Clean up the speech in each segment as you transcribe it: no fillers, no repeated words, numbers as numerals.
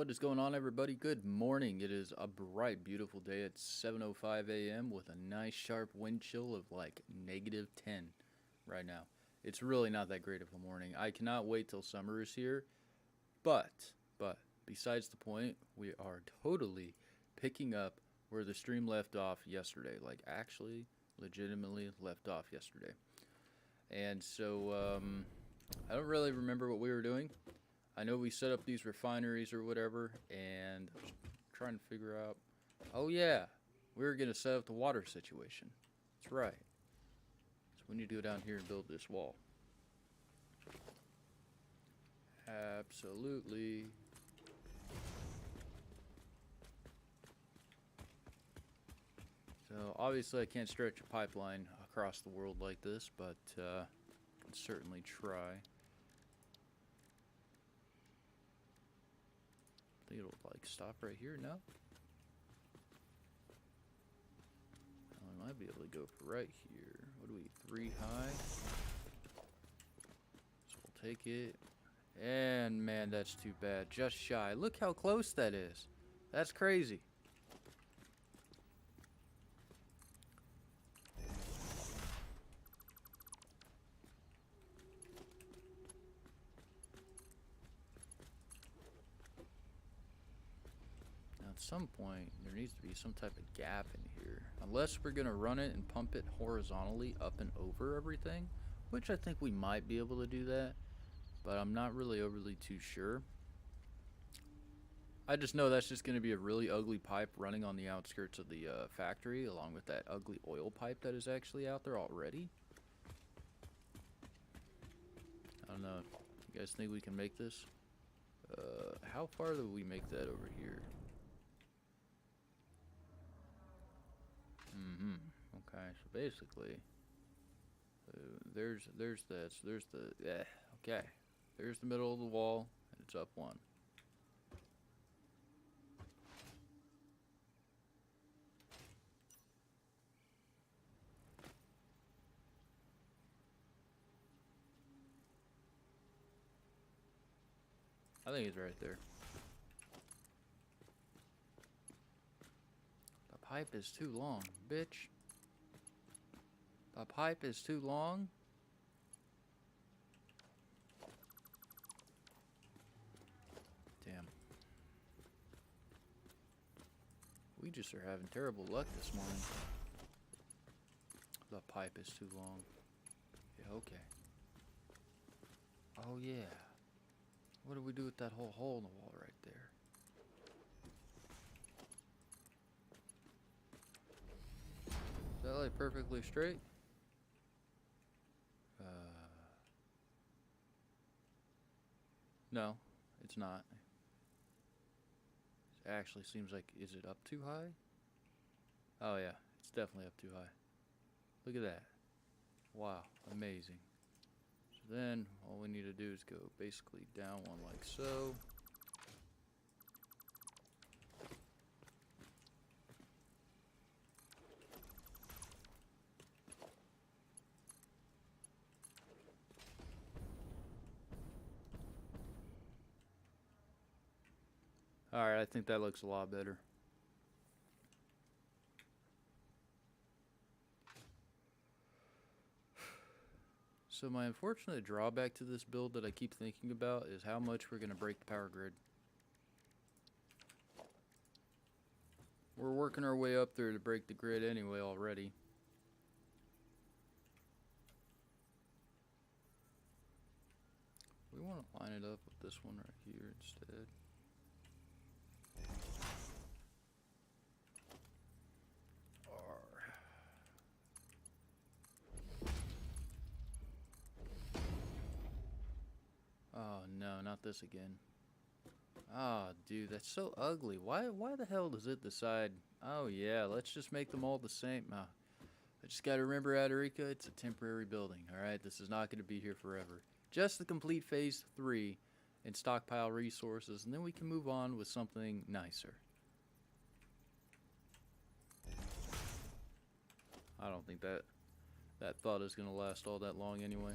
What is going on, everybody? Good morning. It is a bright, beautiful day. It's 7:05 a.m. with a nice sharp wind chill of like -10 right now. It's really not that great of a morning. I cannot wait till summer is here. But besides the point, we are totally picking up where the stream left off yesterday. Like actually, legitimately left off yesterday. And so I don't really remember what we were doing. I know we set up these refineries or whatever, and I'm trying to figure out. Oh yeah, we were gonna set up the water situation. That's right. So we need to go down here and build this wall. Absolutely. So obviously I can't stretch a pipeline across the world like this, but I can certainly try. I think it'll like stop right here. No? I might be able to go for right here. What do we, 3 high? So we'll take it. And man, that's too bad. Just shy. Look how close that is. That's crazy. Now at some point, there needs to be some type of gap in here. Unless we're going to run it and pump it horizontally up and over everything. Which I think we might be able to do that. But I'm not really overly too sure. I just know that's just going to be a really ugly pipe running on the outskirts of the factory, along with that ugly oil pipe that is actually out there already. I don't know. You guys think we can make this? How far do we make that over here? Okay, so basically, there's this, there's the, yeah, okay. There's the middle of the wall, and it's up one. I think it's right there. The pipe is too long, bitch. The pipe is too long. Damn. We just are having terrible luck this morning. The pipe is too long. Yeah, okay. Oh yeah. What do we do with that whole hole in the wall right there? Is that like perfectly straight? No, it's not. It actually seems like, is it up too high? Oh yeah, it's definitely up too high. Look at that. Wow, amazing. So then all we need to do is go basically down one like so. Alright, I think that looks a lot better. So my unfortunate drawback to this build that I keep thinking about is how much we're going to break the power grid. We're working our way up there to break the grid anyway already. We want to line it up with this one right here instead. Oh no, not this again. Ah, dude, that's so ugly. Why the hell does it decide, oh yeah, let's just make them all the same? I just gotta remember, Aderica, it's a temporary building, alright? This is not gonna be here forever. Just to complete phase 3 and stockpile resources, and then we can move on with something nicer. I don't think that thought is gonna last all that long anyway.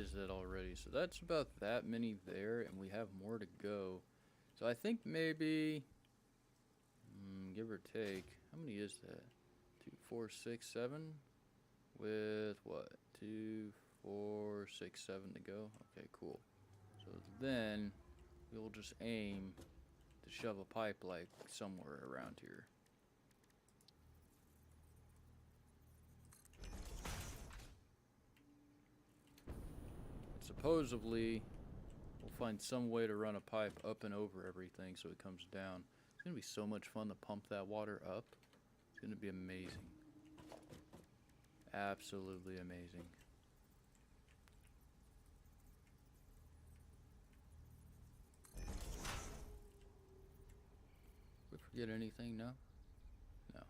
is that already? So that's about that many there, and we have more to go. So I think maybe, give or take, how many is that? 2, 4, 6, 7? With what? 2, 4, 6, 7 to go? Okay, cool. So then we'll just aim to shove a pipe like somewhere around here. Supposedly, we'll find some way to run a pipe up and over everything so it comes down. It's going to be so much fun to pump that water up. It's going to be amazing. Absolutely amazing. Did we forget anything? No? No.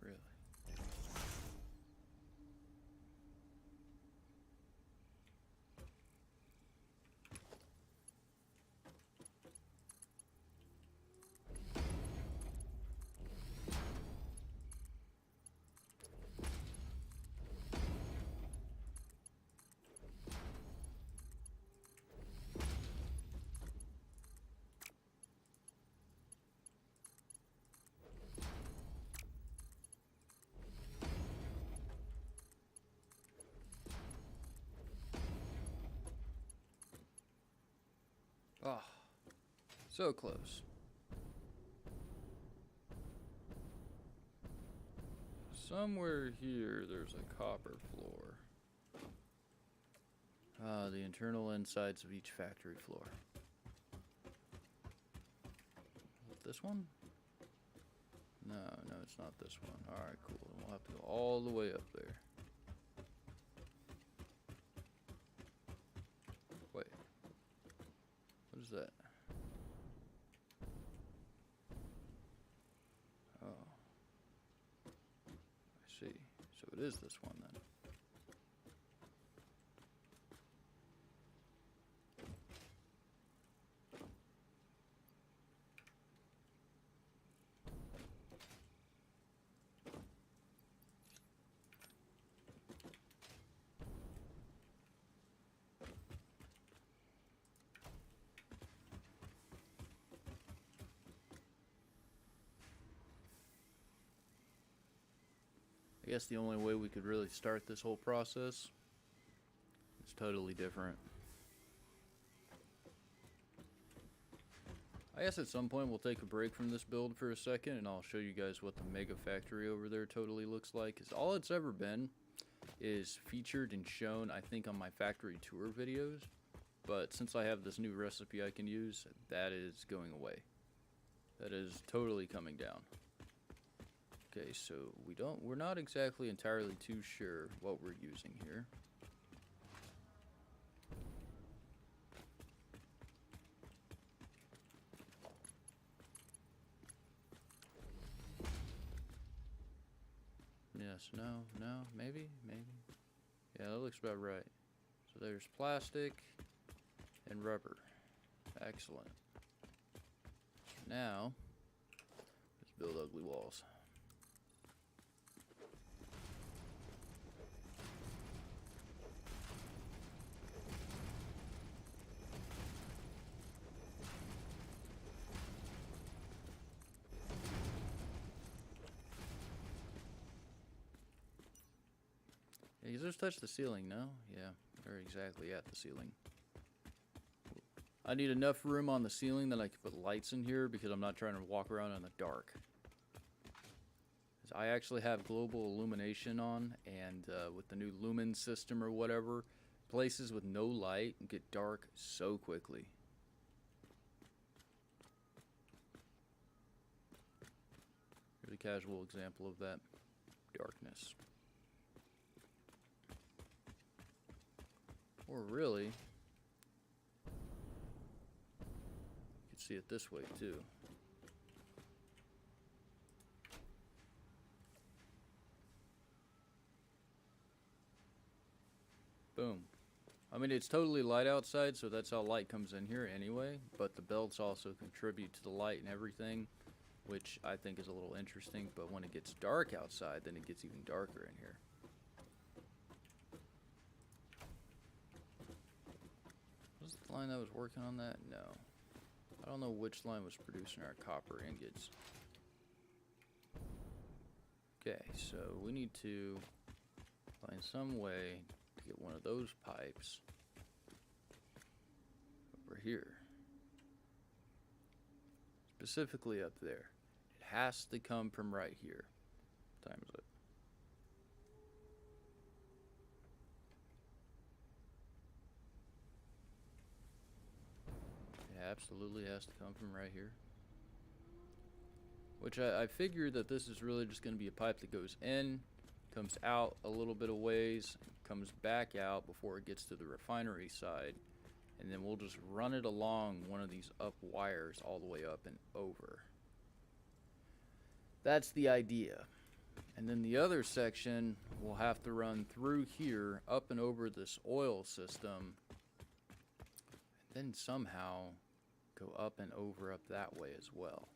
Really? Oh, so close. Somewhere here there's a copper floor. The internal insides of each factory floor. This one? No, it's not this one. Alright, cool. We'll have to go all the way up there. Wait. What is that? Oh. I see. So it is this one then. I guess the only way we could really start this whole process is totally different. I guess at some point we'll take a break from this build for a second and I'll show you guys what the mega factory over there totally looks like. Because all it's ever been is featured and shown, I think, on my factory tour videos. But since I have this new recipe I can use, that is going away. That is totally coming down. Okay, so we're not exactly entirely too sure what we're using here. Yes, no, maybe. Yeah, that looks about right. So there's plastic and rubber. Excellent. Now, let's build ugly walls. Yeah, you just touched the ceiling, no? Yeah, they're exactly at the ceiling. I need enough room on the ceiling that I can put lights in here because I'm not trying to walk around in the dark. I actually have global illumination on, and with the new lumen system or whatever, places with no light get dark so quickly. Here's a casual example of that darkness. Or really, you could see it this way too. Boom. I mean, it's totally light outside, so that's how light comes in here anyway, but the belts also contribute to the light and everything, which I think is a little interesting, but when it gets dark outside, then it gets even darker in here. Was the line that was working on that? No. I don't know which line was producing our copper ingots. Okay, so we need to find some way to get one of those pipes over here. Specifically up there. It has to come from right here. What time is it? It absolutely has to come from right here. Which I figure that this is really just going to be a pipe that goes in, comes out a little bit of ways, comes back out before it gets to the refinery side, and then we'll just run it along one of these up wires all the way up and over. That's the idea. And then the other section will have to run through here, up and over this oil system, and then somehow go up and over up that way as well.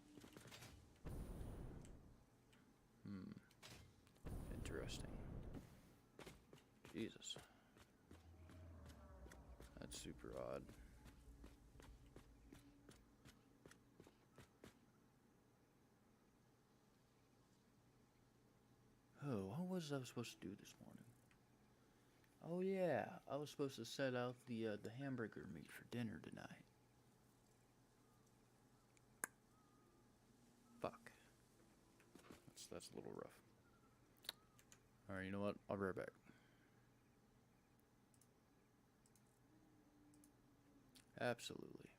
Interesting. Jesus. That's super odd. Oh, what was I supposed to do this morning? Oh yeah, I was supposed to set out the hamburger meat for dinner tonight. Fuck. That's a little rough. Alright, you know what? I'll be right back. Absolutely.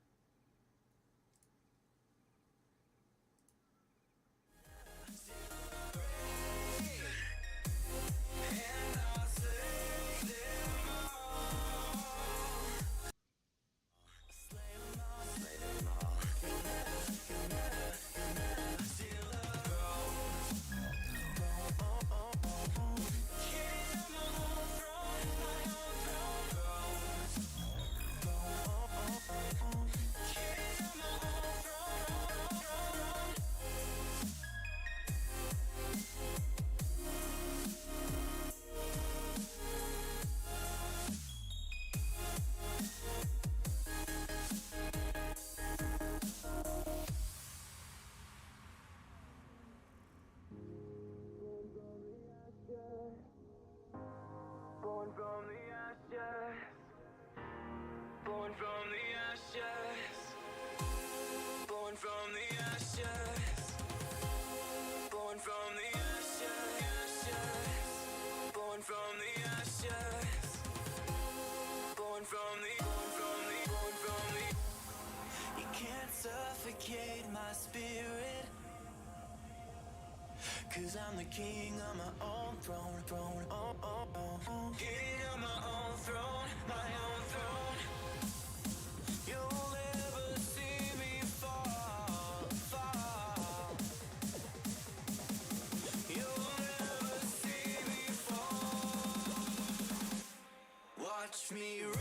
Born from the ashes, born from the ashes, born from the ashes, born from the ashes, born from the ashes, born from the. You can't suffocate my spirit, 'cause I'm the king on my own throne, king on my own throne, my own throne. You'll never see me fall. You'll never see me fall. Watch me reign,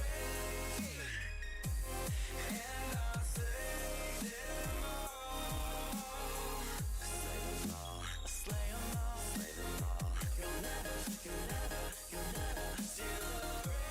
and I'll slay them all. Slay them all. You'll never steal the rain.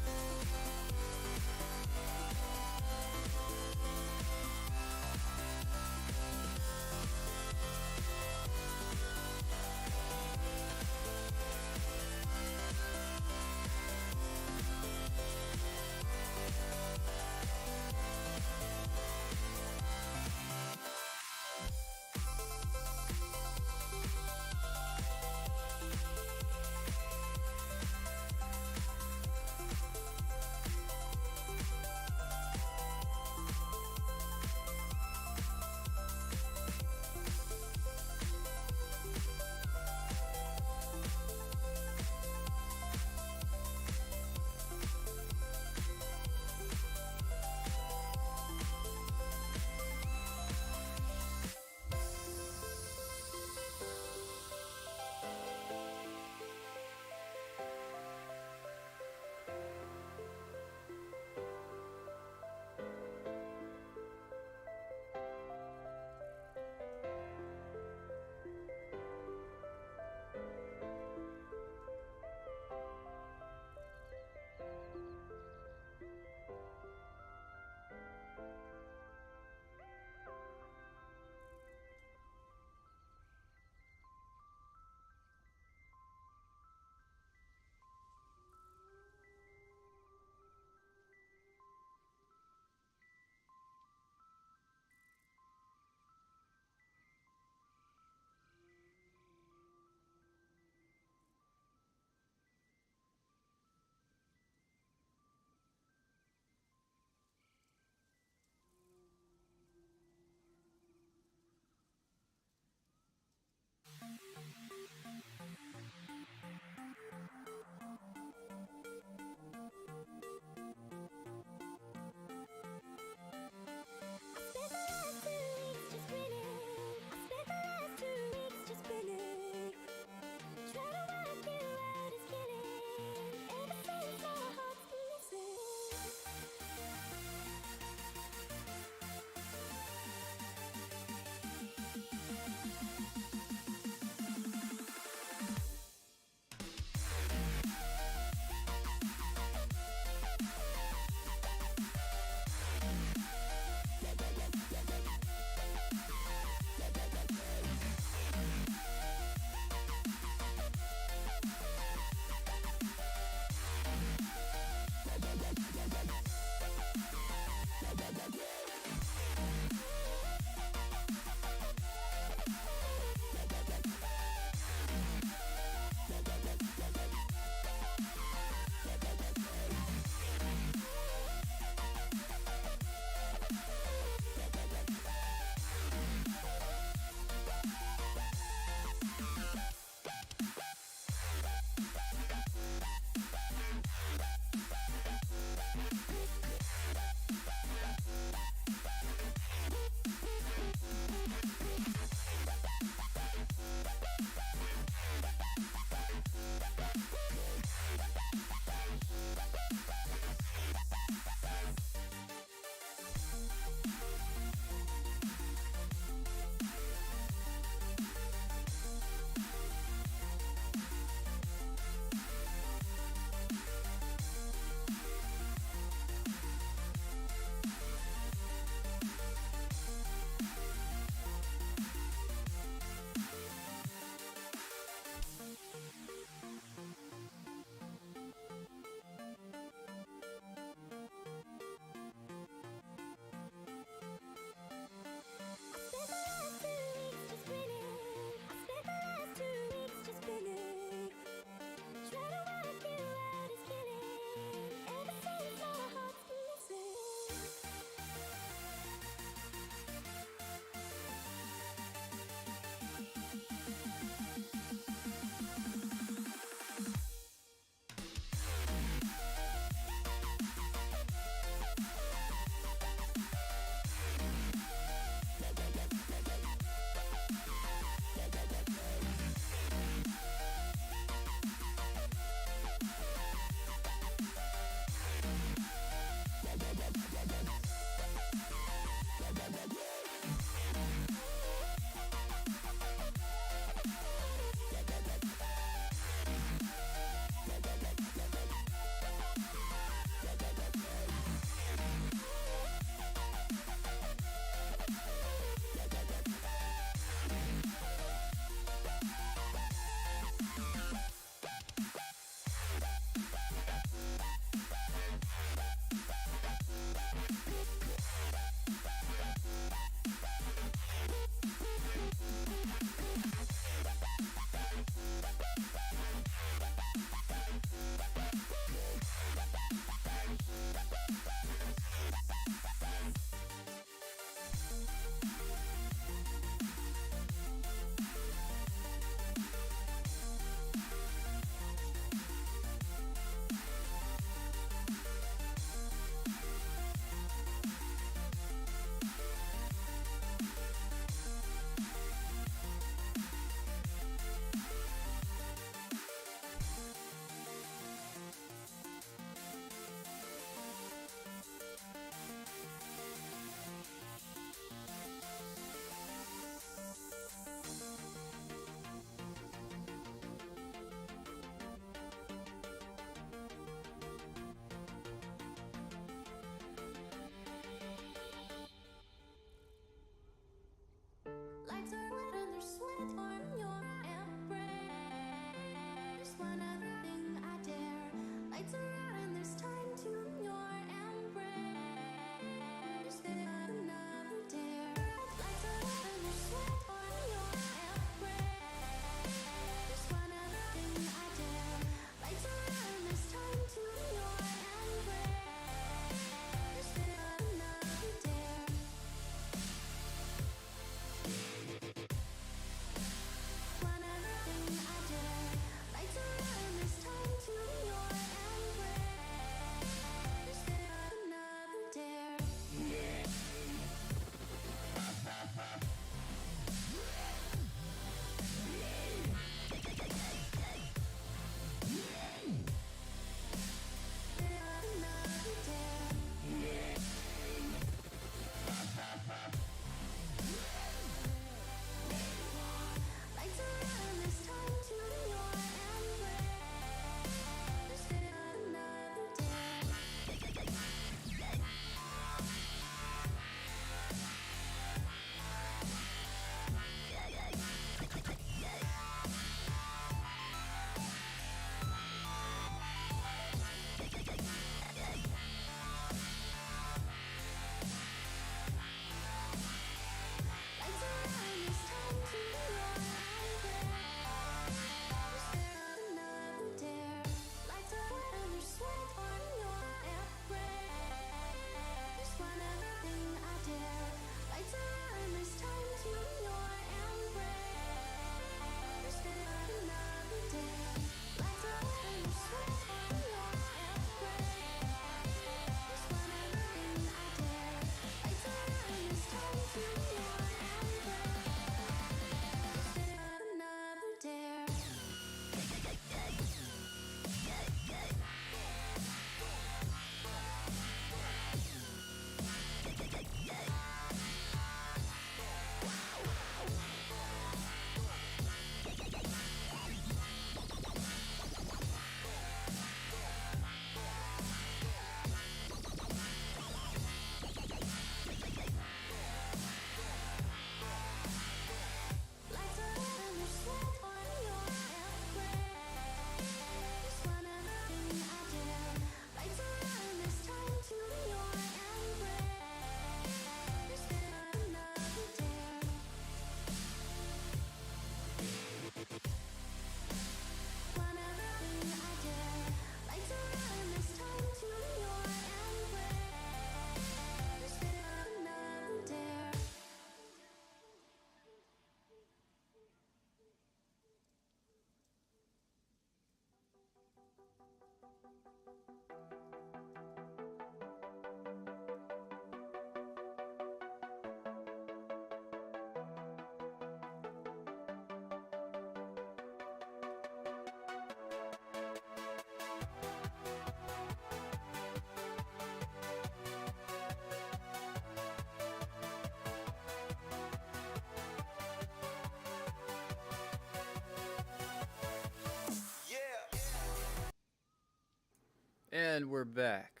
And we're back.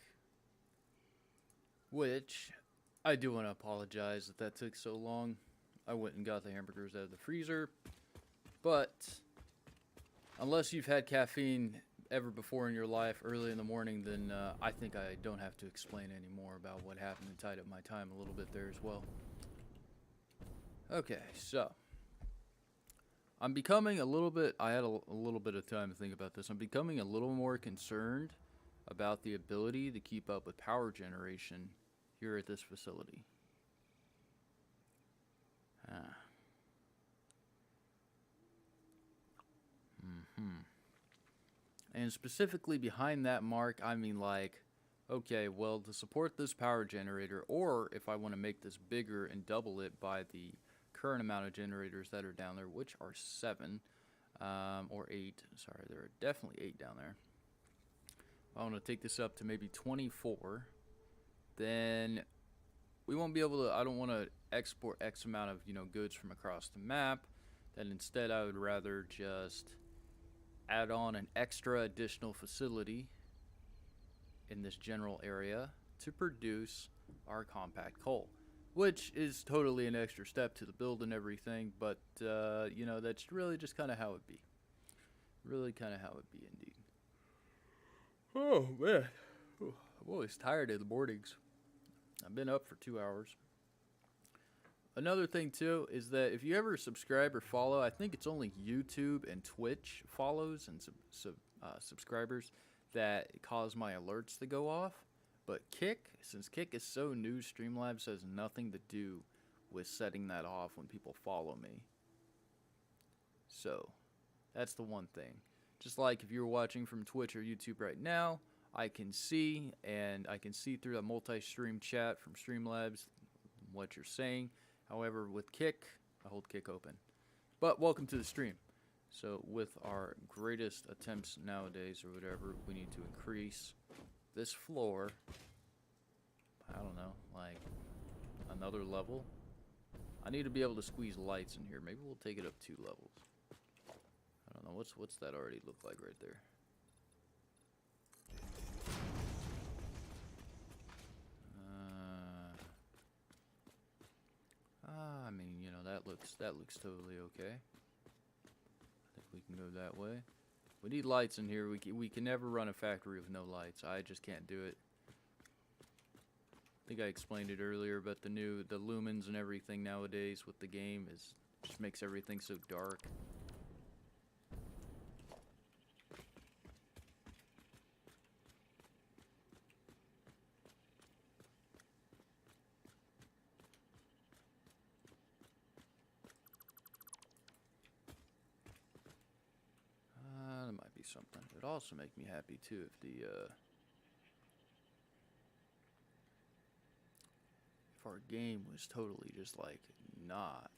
Which, I do want to apologize that took so long. I went and got the hamburgers out of the freezer. But, unless you've had caffeine ever before in your life early in the morning, then I think I don't have to explain any more about what happened and tied up my time a little bit there as well. Okay, so I'm becoming a little bit, I had a little bit of time to think about this. I'm becoming a little more concerned about the ability to keep up with power generation here at this facility. And specifically behind that mark, I mean like, okay, well, to support this power generator, or if I want to make this bigger and double it by the current amount of generators that are down there, which are 7, or 8, sorry, there are definitely 8 down there. If I want to take this up to maybe 24, then we won't be able to, I don't want to export X amount of, goods from across the map. Then instead I would rather just add on an extra additional facility in this general area to produce our compact coal, which is totally an extra step to the build and everything, but that's really just kind of how it be. Really kind of how it be indeed. Oh man, I'm always tired of the mornings. I've been up for 2 hours. Another thing too is that if you ever subscribe or follow, I think it's only YouTube and Twitch follows and subscribers that cause my alerts to go off. But Kick, since Kick is so new, Streamlabs has nothing to do with setting that off when people follow me. So, that's the one thing. Just like if you're watching from Twitch or YouTube right now, I can see, and I can see through a multi-stream chat from Streamlabs what you're saying. However, with Kick, I hold Kick open. But welcome to the stream. So with our greatest attempts nowadays or whatever, we need to increase this floor, I don't know, like another level. I need to be able to squeeze lights in here. Maybe we'll take it up 2 levels. I don't know, what's that already look like right there? I mean, that looks totally okay. I think we can go that way. We need lights in here. We can never run a factory with no lights. I just can't do it. I think I explained it earlier, but the lumens and everything nowadays with the game just makes everything so dark. That might be something. It'd also make me happy too if our game was totally just like not.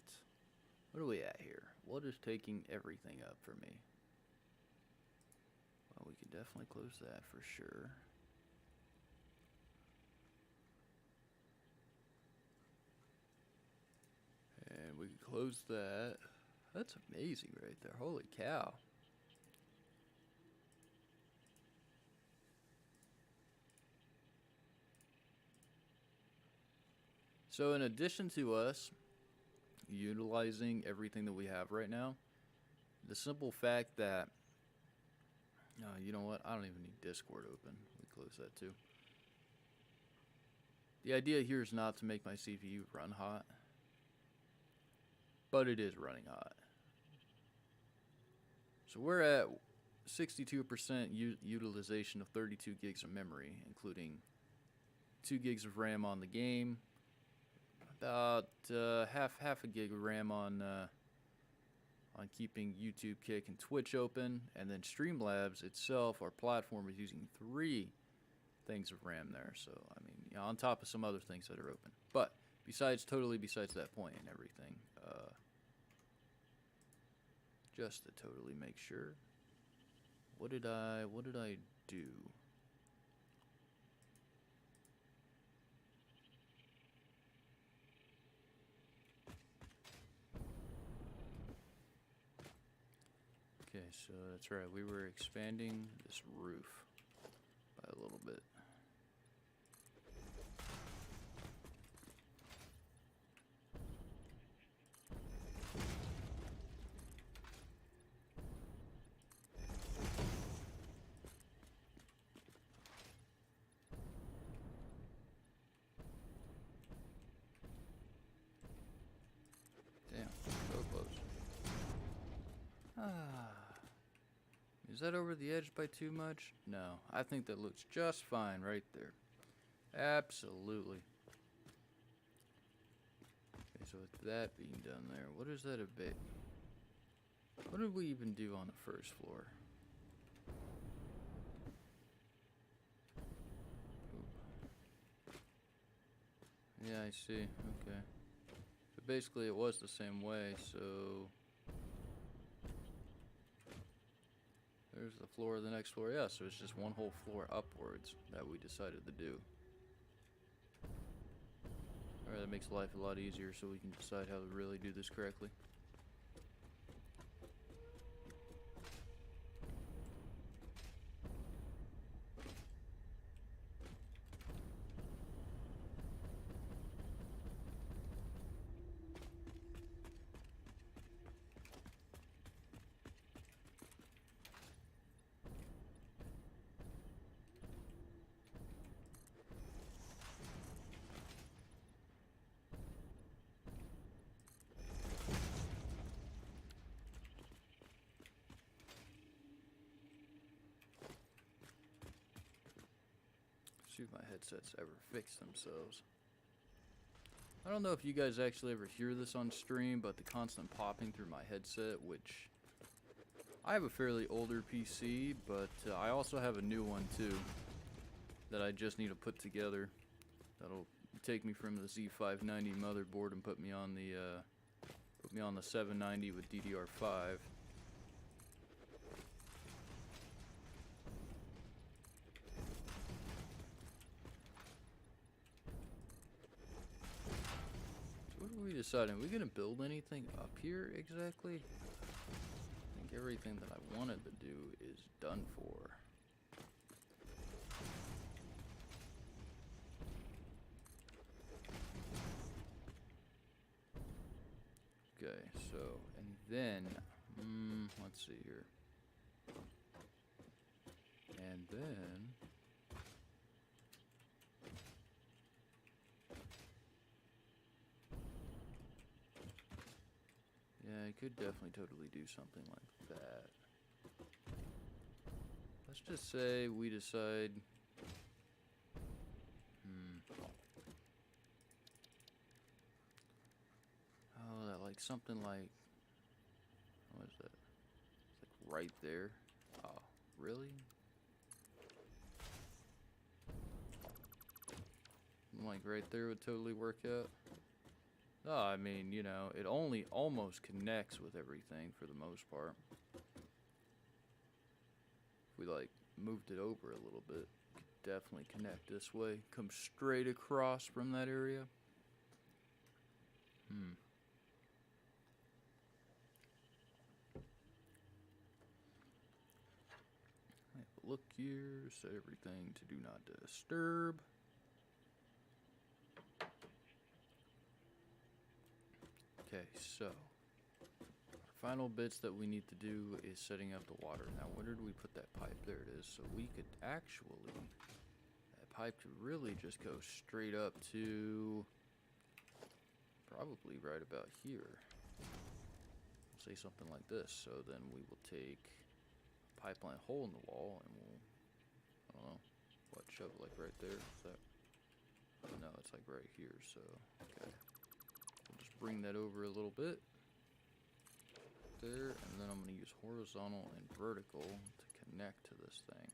What are we at here? What is taking everything up for me? Well, we can definitely close that for sure. And we can close that. That's amazing right there. Holy cow. So in addition to us utilizing everything that we have right now, the simple fact that, you know what, I don't even need Discord open. We close that too. The idea here is not to make my CPU run hot, but it is running hot. So we're at 62% utilization of 32 gigs of memory, including 2 gigs of RAM on the game, about half a gig of RAM on keeping YouTube, Kick, and Twitch open, and then Streamlabs itself, our platform, is using 3 things of RAM there. So I mean, on top of some other things that are open. But besides that point and everything, just to totally make sure, what did I do? Okay, so that's right. We were expanding this roof by that a little bit. Damn, so close. Is that over the edge by too much? No, I think that looks just fine right there. Absolutely. Okay, so with that being done there, what is that a bit? What did we even do on the first floor? Ooh. Yeah, I see. Okay. So basically it was the same way, so there's the floor of the next floor. Yeah, so it's just one whole floor upwards that we decided to do. Alright, that makes life a lot easier so we can decide how to really do this correctly. See if my headsets ever fix themselves. I don't know if you guys actually ever hear this on stream, but the constant popping through my headset, which I have a fairly older PC, but I also have a new one too that I just need to put together. That'll take me from the Z590 motherboard and put me on the 790 with DDR5. What are we deciding? Are we gonna build anything up here exactly? I think everything that I wanted to do is done for. Okay, so, and then, let's see here. And then, yeah, I could definitely totally do something like that. Let's just say we decide, oh, that like something like, what is that? It's like right there. Oh, really? Like right there would totally work out. Oh, I mean, you know, it only almost connects with everything for the most part. If we like moved it over a little bit, could definitely connect this way. Come straight across from that area. Look here, set everything to do not disturb. Okay, so our final bits that we need to do is setting up the water. Now, where did we put that pipe? There it is. So we could actually, that pipe could really just go straight up to probably right about here. Say something like this. So then we will take a pipeline hole in the wall and we'll, I don't know, what, shove it like right there? Is that, no, it's like right here, so, okay. We'll just bring that over a little bit. There, and then I'm going to use horizontal and vertical to connect to this thing.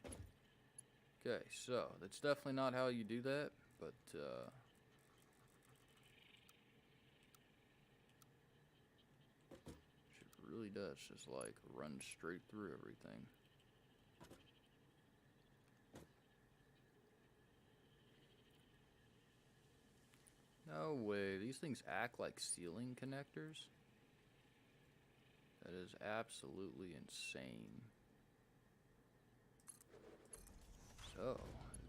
Okay, so that's definitely not how you do that, but it really does just like run straight through everything. No way, these things act like ceiling connectors? That is absolutely insane. So,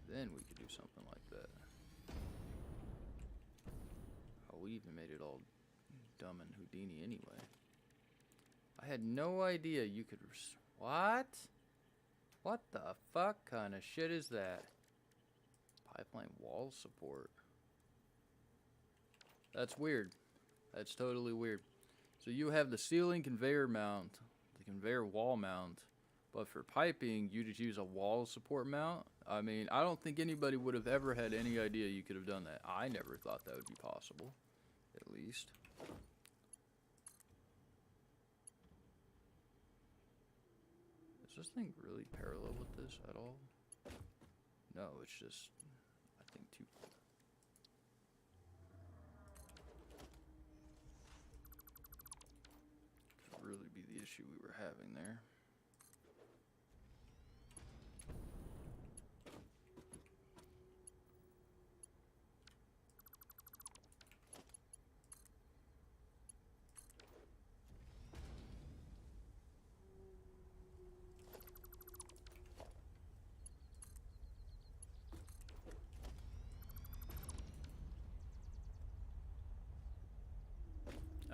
Then we could do something like that. Oh, we even made it all dumb and Houdini anyway. I had no idea you could... What? What the fuck kind of shit is that? Pipeline wall support. That's weird. That's totally weird. So you have the ceiling conveyor mount, the conveyor wall mount, but for piping, you just use a wall support mount? I mean, I don't think anybody would have ever had any idea you could have done that. I never thought that would be possible, at least. Is this thing really parallel with this at all? No, it's just, I think, too... Could really be the issue we were having there.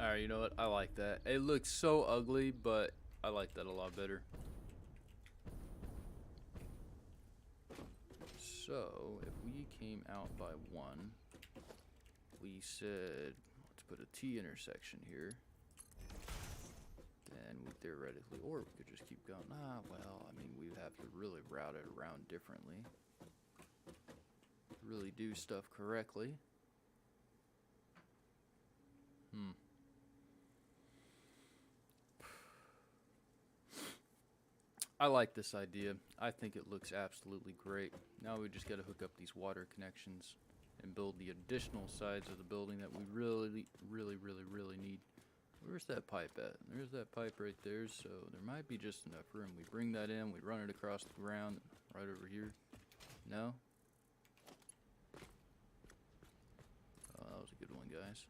Alright, you know what? I like that. It looks so ugly, but I like that a lot better. So, if we came out by 1, we said, let's put a T intersection here. Then we theoretically, or we could just keep going. Well, I mean, we'd have to really route it around differently. Really do stuff correctly. I like this idea. I think it looks absolutely great. Now we just got to hook up these water connections and build the additional sides of the building that we really need. Where's that pipe at? There's that pipe right there, so there might be just enough room. We bring that in, we run it across the ground right over here. No? Oh, that was a good one, guys.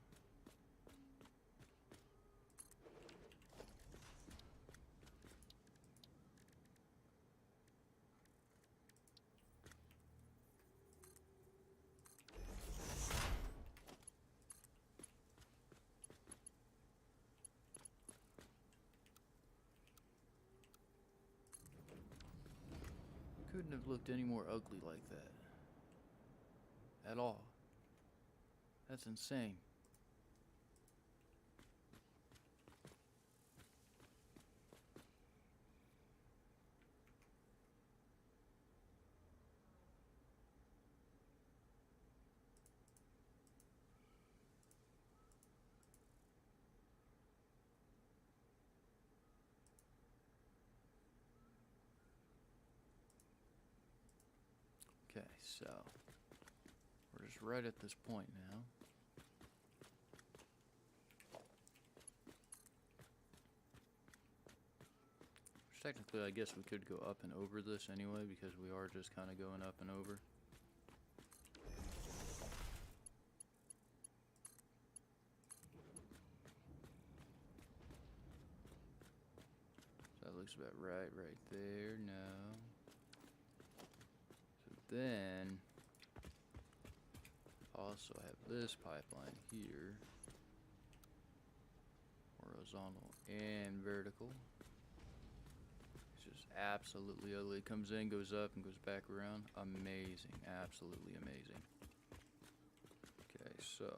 Couldn't have looked any more ugly like that. At all. That's insane. Okay, so we're just right at this point now. Which technically, I guess we could go up and over this anyway, because we are just kind of going up and over. So that looks about right there. No. Then also have this pipeline here, horizontal and vertical. It's just absolutely ugly. It comes in, goes up, and goes back around. Amazing, absolutely amazing. Okay, so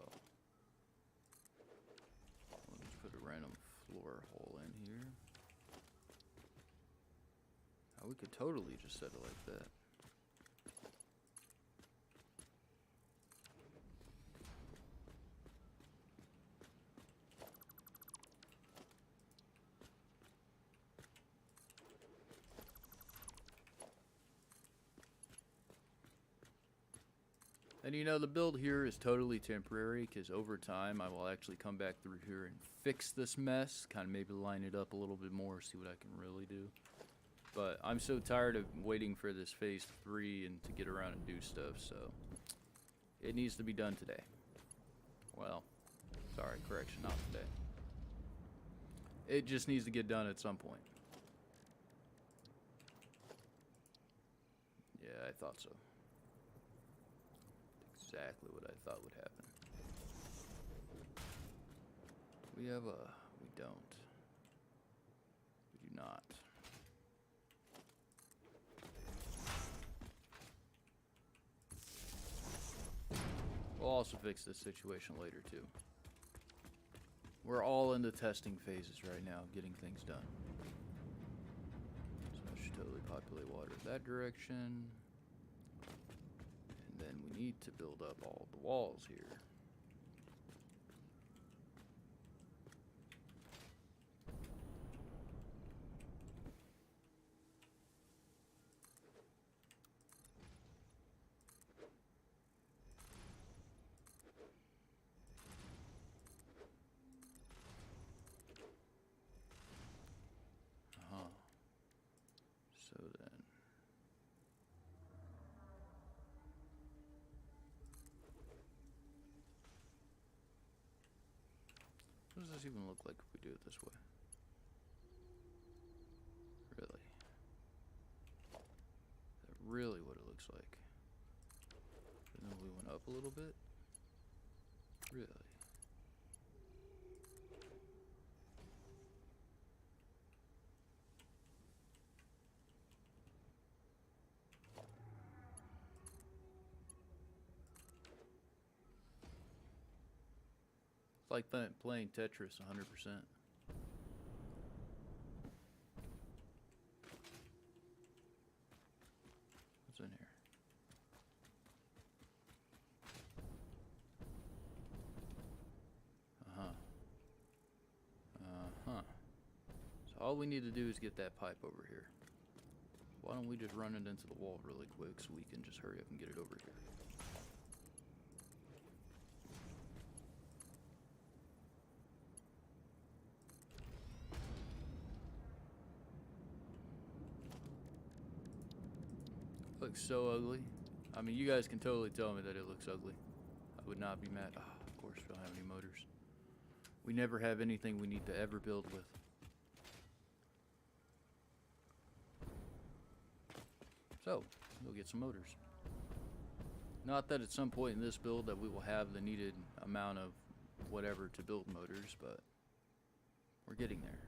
we'll just put a random floor hole in here. Now we could totally just set it like that. And you know, the build here is totally temporary, because over time I will actually come back through here and fix this mess, kind of maybe line it up a little bit more, see what I can really do. But I'm so tired of waiting for this phase 3 and to get around and do stuff, so it needs to be done today. Well, sorry, correction, not today. It just needs to get done at some point. Yeah, I thought so. exactly what I thought would happen. We have a... We don't. We do not. We'll also fix this situation later, too. We're all in the testing phases right now, getting things done. So I should totally populate water that direction. And then we need to build up all the walls here. So then, what does this even look like if we do it this way? Really? Is that really what it looks like? And then we went up a little bit? Really? It's like playing Tetris 100%. What's in here? So all we need to do is get that pipe over here. Why don't we just run it into the wall really quick so we can just hurry up and get it over here. Looks so ugly. I mean, you guys can totally tell me that it looks ugly. I would not be mad. Oh, of course, we don't have any motors. We never have anything we need to ever build with. So, we'll get some motors. Not that at some point in this build that we will have the needed amount of whatever to build motors, but we're getting there.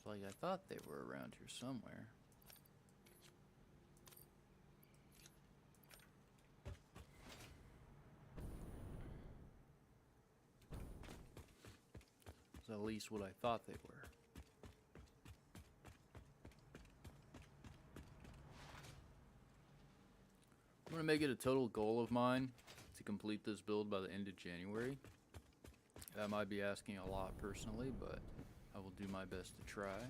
Like, I thought they were around here somewhere. That's at least what I thought they were. I'm going to make it a total goal of mine to complete this build by the end of January. I might be asking a lot personally, but I will do my best to try.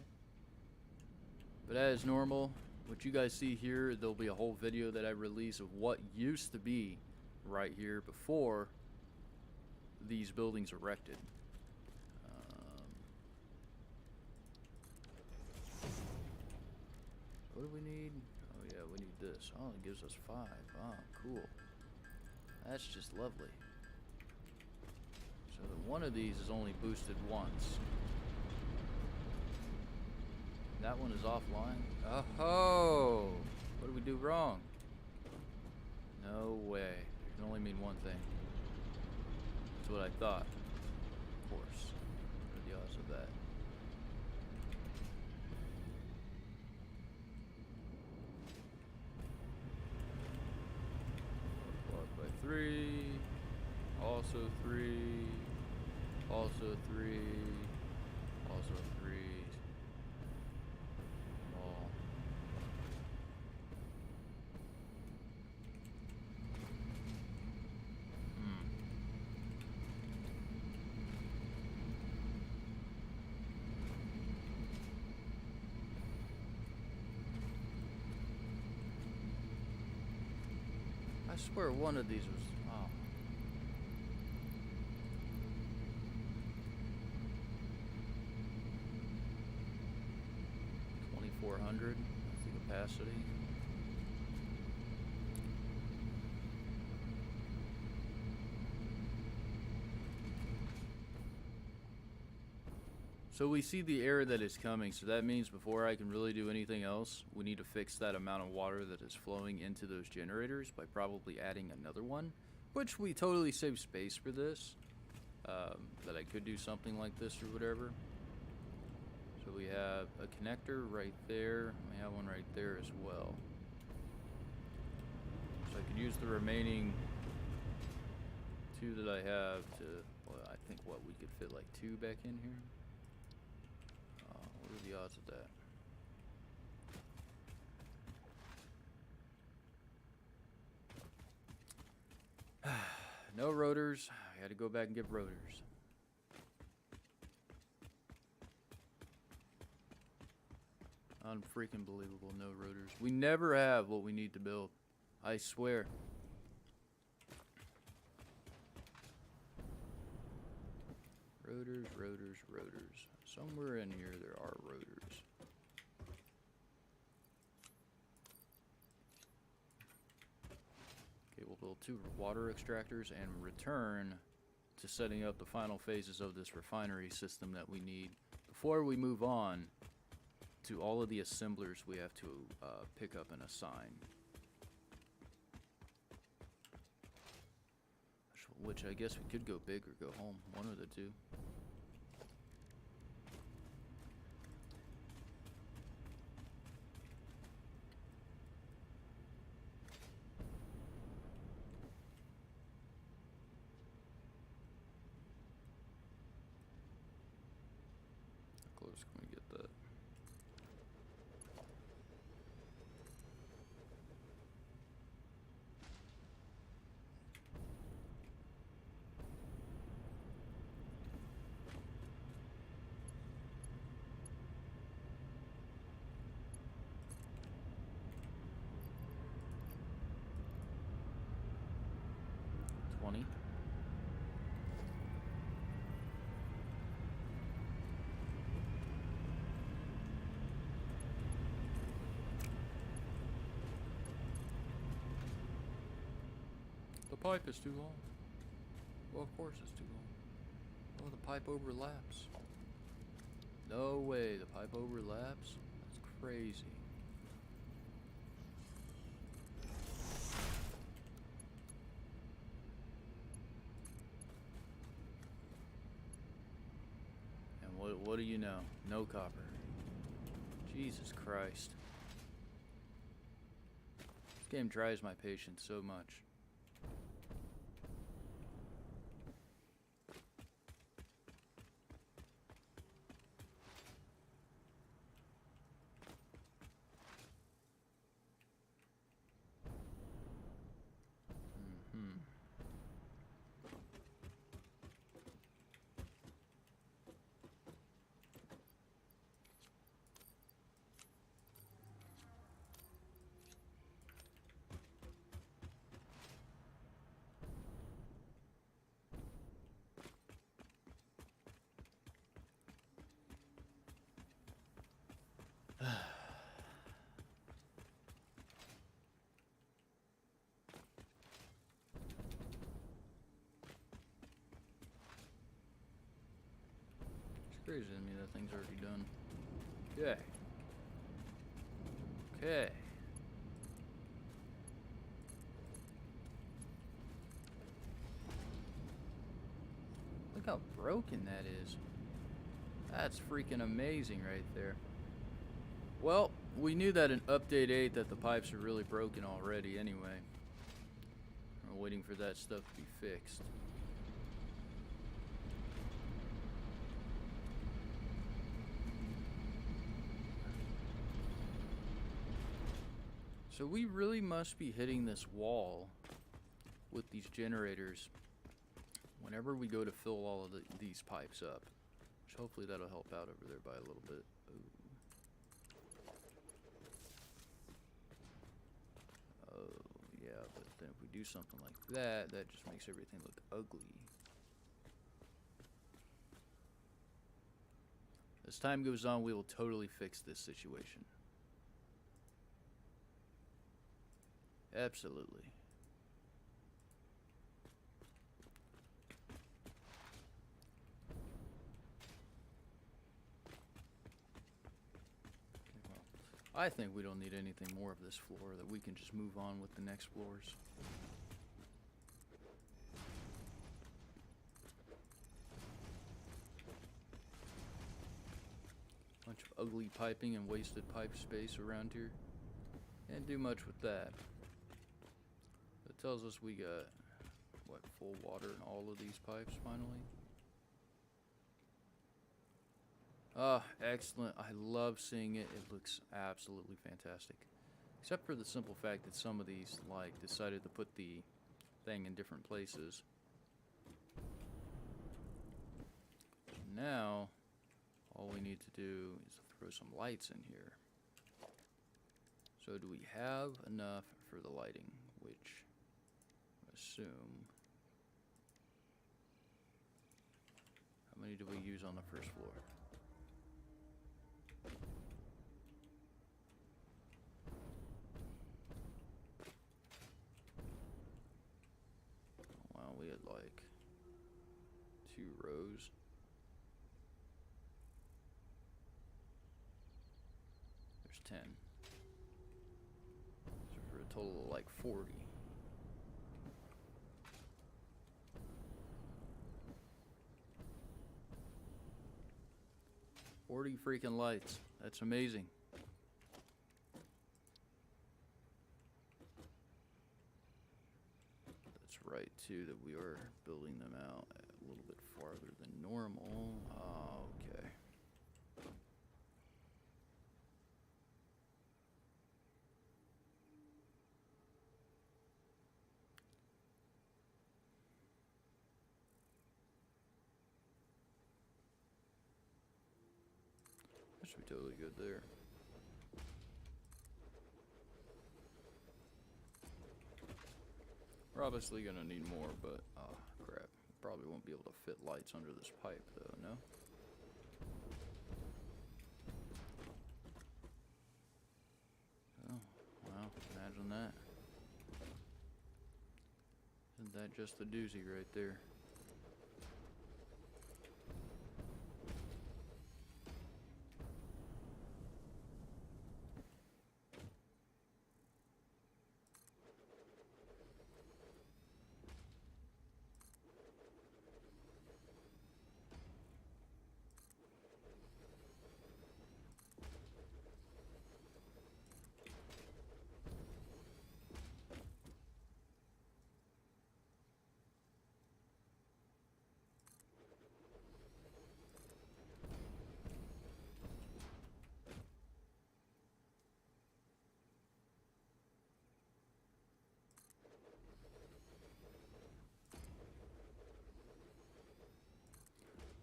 But as normal, what you guys see here, there'll be a whole video that I release of what used to be right here before these buildings erected. What do we need? Oh yeah, we need this. Oh, it gives us 5. Oh, cool. That's just lovely. So one of these is only boosted once. That one is offline. Oh, what did we do wrong? No way. It can only mean one thing. That's what I thought. Of course. What are the odds of that? Multiplied by 3. Also 3. Also 3. Also 3. I swear one of these was... Oh. $2,400 is the capacity. So we see the error that is coming, so that means before I can really do anything else, we need to fix that amount of water that is flowing into those generators by probably adding another one, which we totally save space for this, that I could do something like this or whatever. So we have a connector right there, we have one right there as well. So I could use the remaining two that I have to, well, I think what, we could fit like two back in here? What are the odds of that? No rotors. I had to go back and get rotors. Unfreaking believable, no rotors. We never have what we need to build. I swear. Rotors, rotors, rotors. Somewhere in here there are rotors. Okay, we'll build 2 water extractors and return to setting up the final phases of this refinery system that we need before we move on to all of the assemblers we have to pick up and assign. Which I guess we could go big or go home, one of the two. How close can we get that? The pipe is too long. Well, of course it's too long. Oh, the pipe overlaps. No way, the pipe overlaps? That's crazy. And what do you know? No copper. Jesus Christ. This game tries my patience so much. Crazy to me that thing's already done. Okay. Okay. Look how broken that is. That's freaking amazing right there. Well, we knew that in update 8 that the pipes are really broken already anyway. We're waiting for that stuff to be fixed. So we really must be hitting this wall with these generators whenever we go to fill all of these pipes up. Which hopefully that'll help out over there by a little bit. Ooh. Oh, yeah, but then if we do something like that, that just makes everything look ugly. As time goes on, we will totally fix this situation. Absolutely. I think we don't need anything more of this floor, that we can just move on with the next floors. Bunch of ugly piping and wasted pipe space around here. Can't do much with that. It tells us we got, what, full water in all of these pipes finally? Ah, excellent. I love seeing it. It looks absolutely fantastic. Except for the simple fact that some of these, like, decided to put the thing in different places. Now, all we need to do is throw some lights in here. So do we have enough for the lighting? Which, I assume... How many do we use on the first floor? Wow, we had like 2 rows. There's 10. So for a total of like 40. Freaking lights. That's amazing. That's right too, that we are building them out a little bit farther than normal. Okay. That should be totally good there. We're obviously gonna need more, but crap. Probably won't be able to fit lights under this pipe though, no? Oh, wow, imagine that. Isn't that just a doozy right there?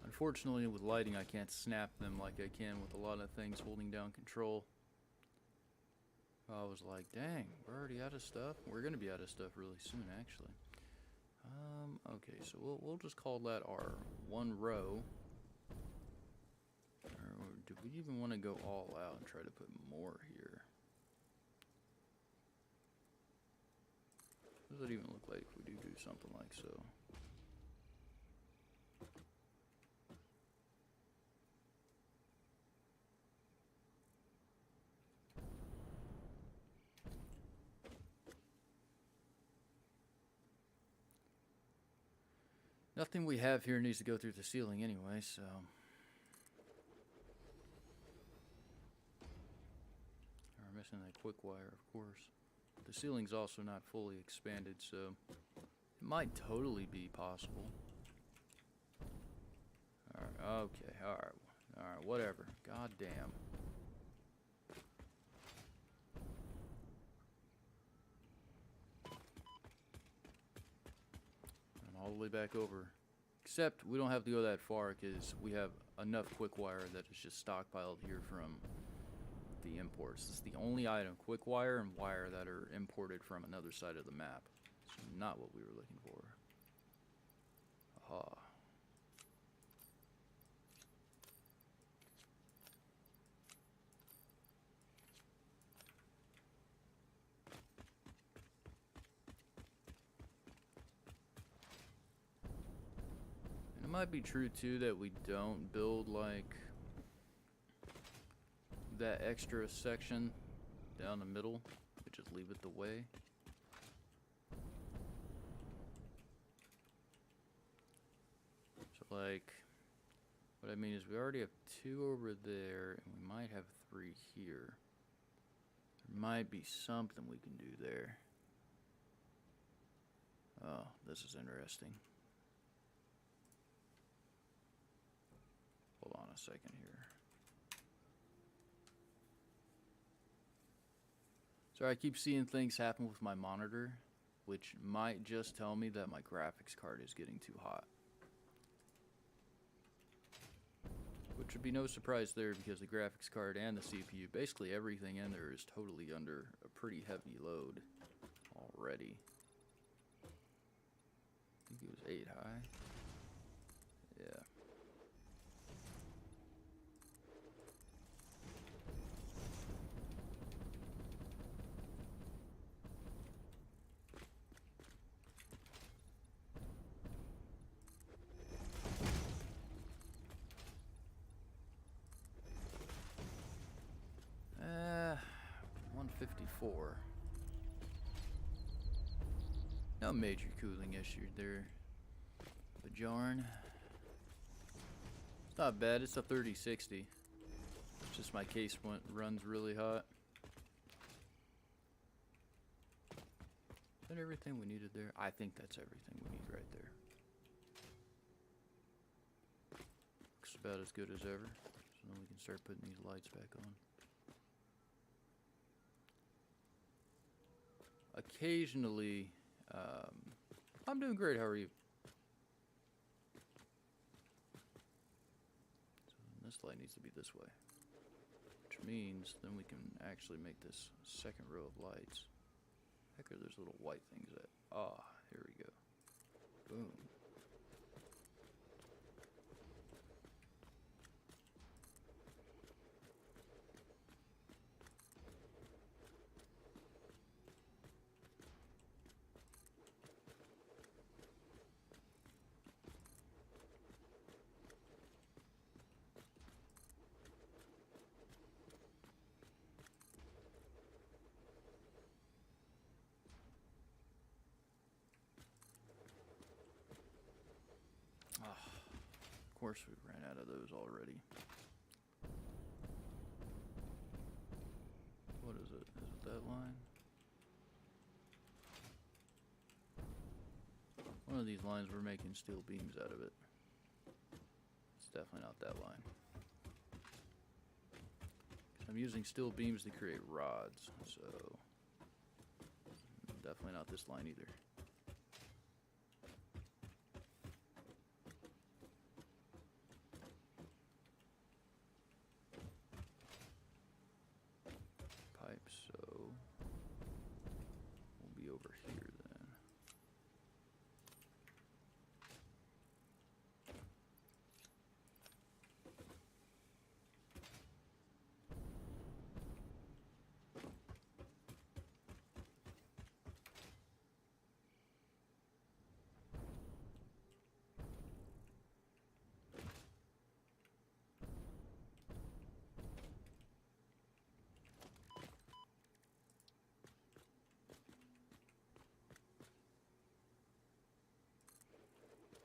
Unfortunately, with lighting, I can't snap them like I can with a lot of things holding down control. I was like, dang, we're already out of stuff. We're gonna be out of stuff really soon, actually. Okay, so we'll just call that our one row. Or do we even want to go all out and try to put more here? What does it even look like if we do something like so? Nothing we have here needs to go through the ceiling anyway, so... We're missing that quick wire, of course. The ceiling's also not fully expanded, so... It might totally be possible. Alright, okay, alright, whatever. God damn. All the way back over. Except we don't have to go that far because we have enough quick wire that is just stockpiled here from the imports. This is the only item, quick wire and wire, that are imported from another side of the map. It's not what we were looking for. Aha. It might be true too that we don't build like that extra section down the middle, we just leave it the way. So like, what I mean is we already have 2 over there, and we might have 3 here. There might be something we can do there. Oh, this is interesting. Hold on a second here. So I keep seeing things happen with my monitor, which might just tell me that my graphics card is getting too hot. Which would be no surprise there because the graphics card and the CPU, basically everything in there is totally under a pretty heavy load already. I think it was 8 high. Yeah. Uh, 154. No major cooling issue there. Bajarn. It's not bad, it's a 3060. It's just my case runs really hot. Is that everything we needed there? I think that's everything we need right there. Looks about as good as ever. So then we can start putting these lights back on. Occasionally, I'm doing great, how are you? So this light needs to be this way. Which means then we can actually make this second row of lights. Heck are those little white things at? Ah, here we go. Boom. Of course we ran out of those already. What is it? Is it that line? One of these lines we're making steel beams out of it. It's definitely not that line. I'm using steel beams to create rods, so definitely not this line either. So we'll be over here then.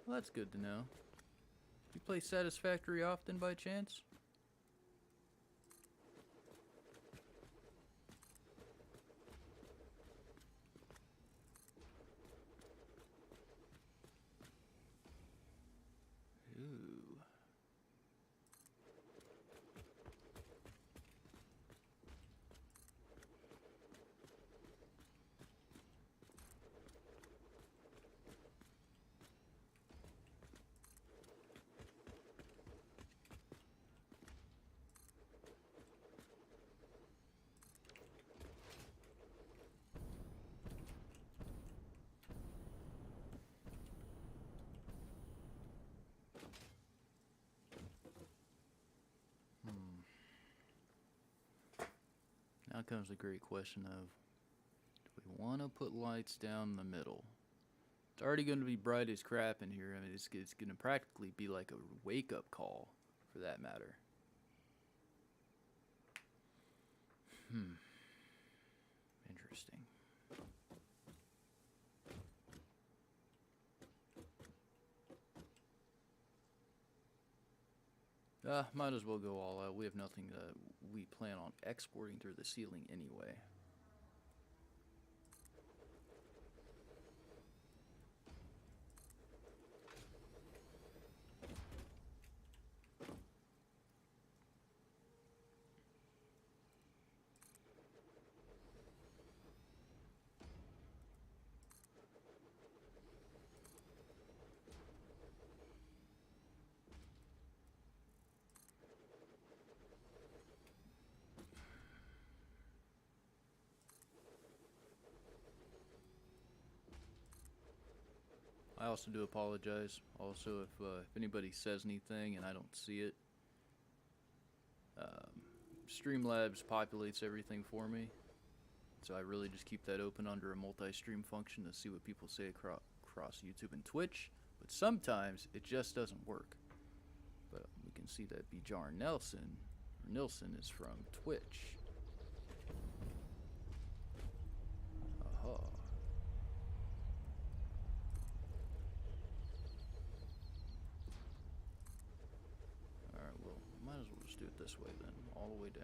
Well, that's good to know. You play Satisfactory often by chance? Ooh. Now comes the great question of, do we want to put lights down the middle? It's already going to be bright as crap in here. I mean, it's going to practically be like a wake-up call, for that matter. Interesting. Might as well go all out. We have nothing that we plan on exporting through the ceiling anyway. I also do apologize. Also, if anybody says anything and I don't see it, Streamlabs populates everything for me, so I really just keep that open under a multi-stream function to see what people say across YouTube and Twitch. But sometimes it just doesn't work. But we can see that Bjar Nilsson is from Twitch. Aha. Alright, well, might as well just do it this way then, all the way down.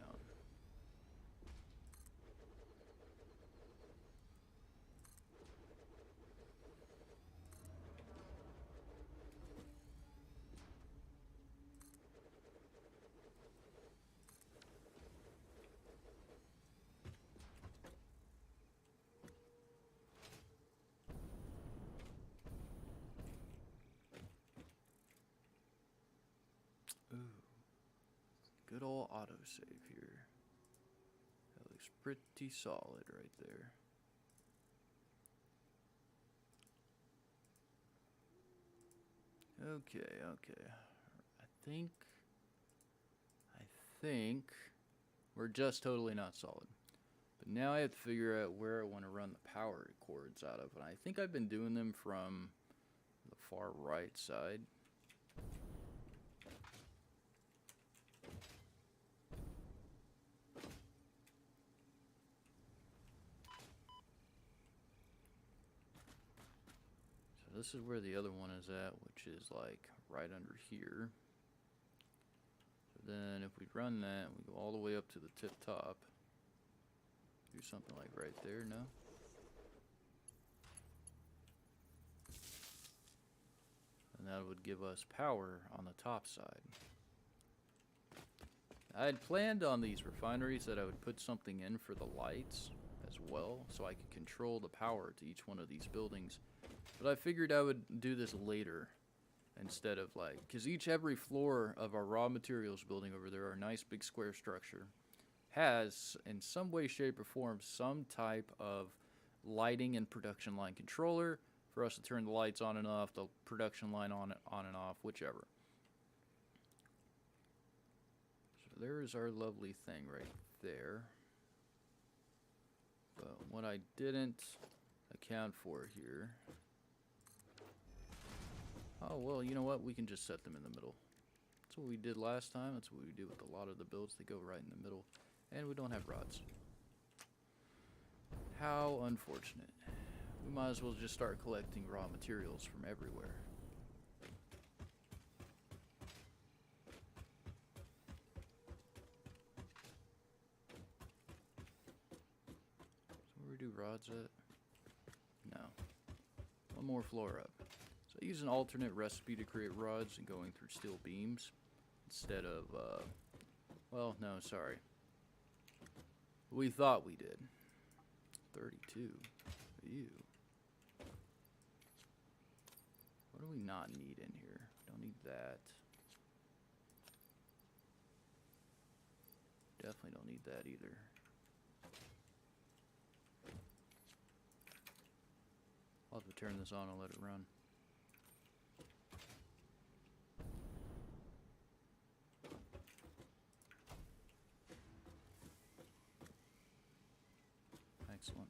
Good old autosave here. That looks pretty solid right there. Okay. I think we're just totally not solid. But now I have to figure out where I want to run the power cords out of. And I think I've been doing them from the far right side. This is where the other one is at, which is like right under here. So then if we run that, we go all the way up to the tip top. Do something like right there, no? And that would give us power on the top side. I had planned on these refineries that I would put something in for the lights as well, so I could control the power to each one of these buildings. But I figured I would do this later instead of like, because every floor of our raw materials building over there, our nice big square structure, has in some way, shape, or form some type of lighting and production line controller for us to turn the lights on and off, the production line on and off, whichever. So there is our lovely thing right there. But what I didn't account for here. Oh, well, you know what? We can just set them in the middle. That's what we did last time. That's what we do with a lot of the builds. They go right in the middle. And we don't have rods. How unfortunate. We might as well just start collecting raw materials from everywhere. So where do rods at? No. One more floor up. So I use an alternate recipe to create rods and going through steel beams instead of, well, no, sorry. We thought we did. 32. Ew. What do we not need in here? Don't need that. Definitely don't need that either. I'll have to turn this on and let it run. Excellent.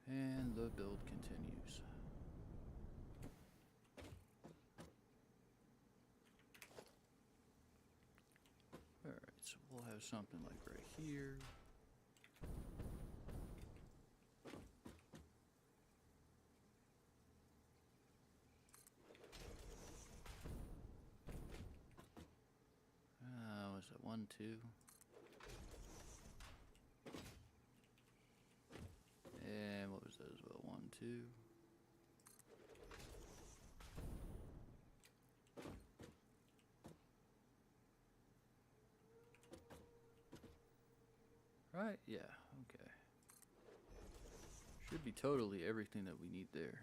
And the build continues. something like right here. Was it 1, 2? And what was that as well? 1, 2. Right? Yeah, okay. Should be totally everything that we need there.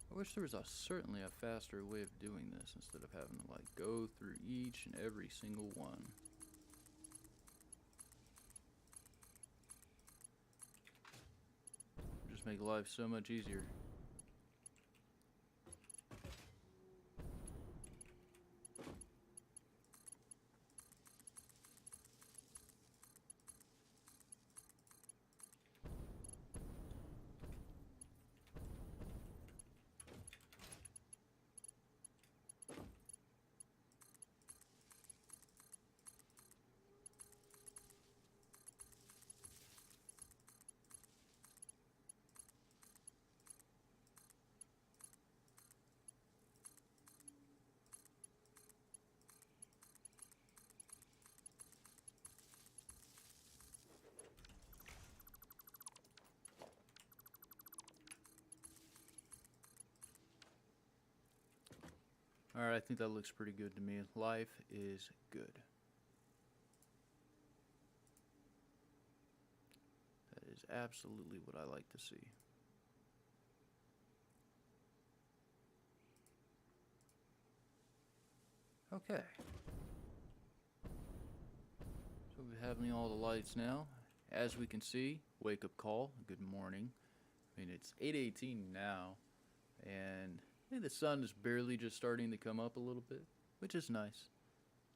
I wish there was certainly a faster way of doing this instead of having to like go through each and every single one. Just make life so much easier. Alright, I think that looks pretty good to me. Life is good. That is absolutely what I like to see. Okay. So we have all the lights now. As we can see, wake up call, good morning. I mean, it's 8:18 now, and I think the sun is barely just starting to come up a little bit, which is nice.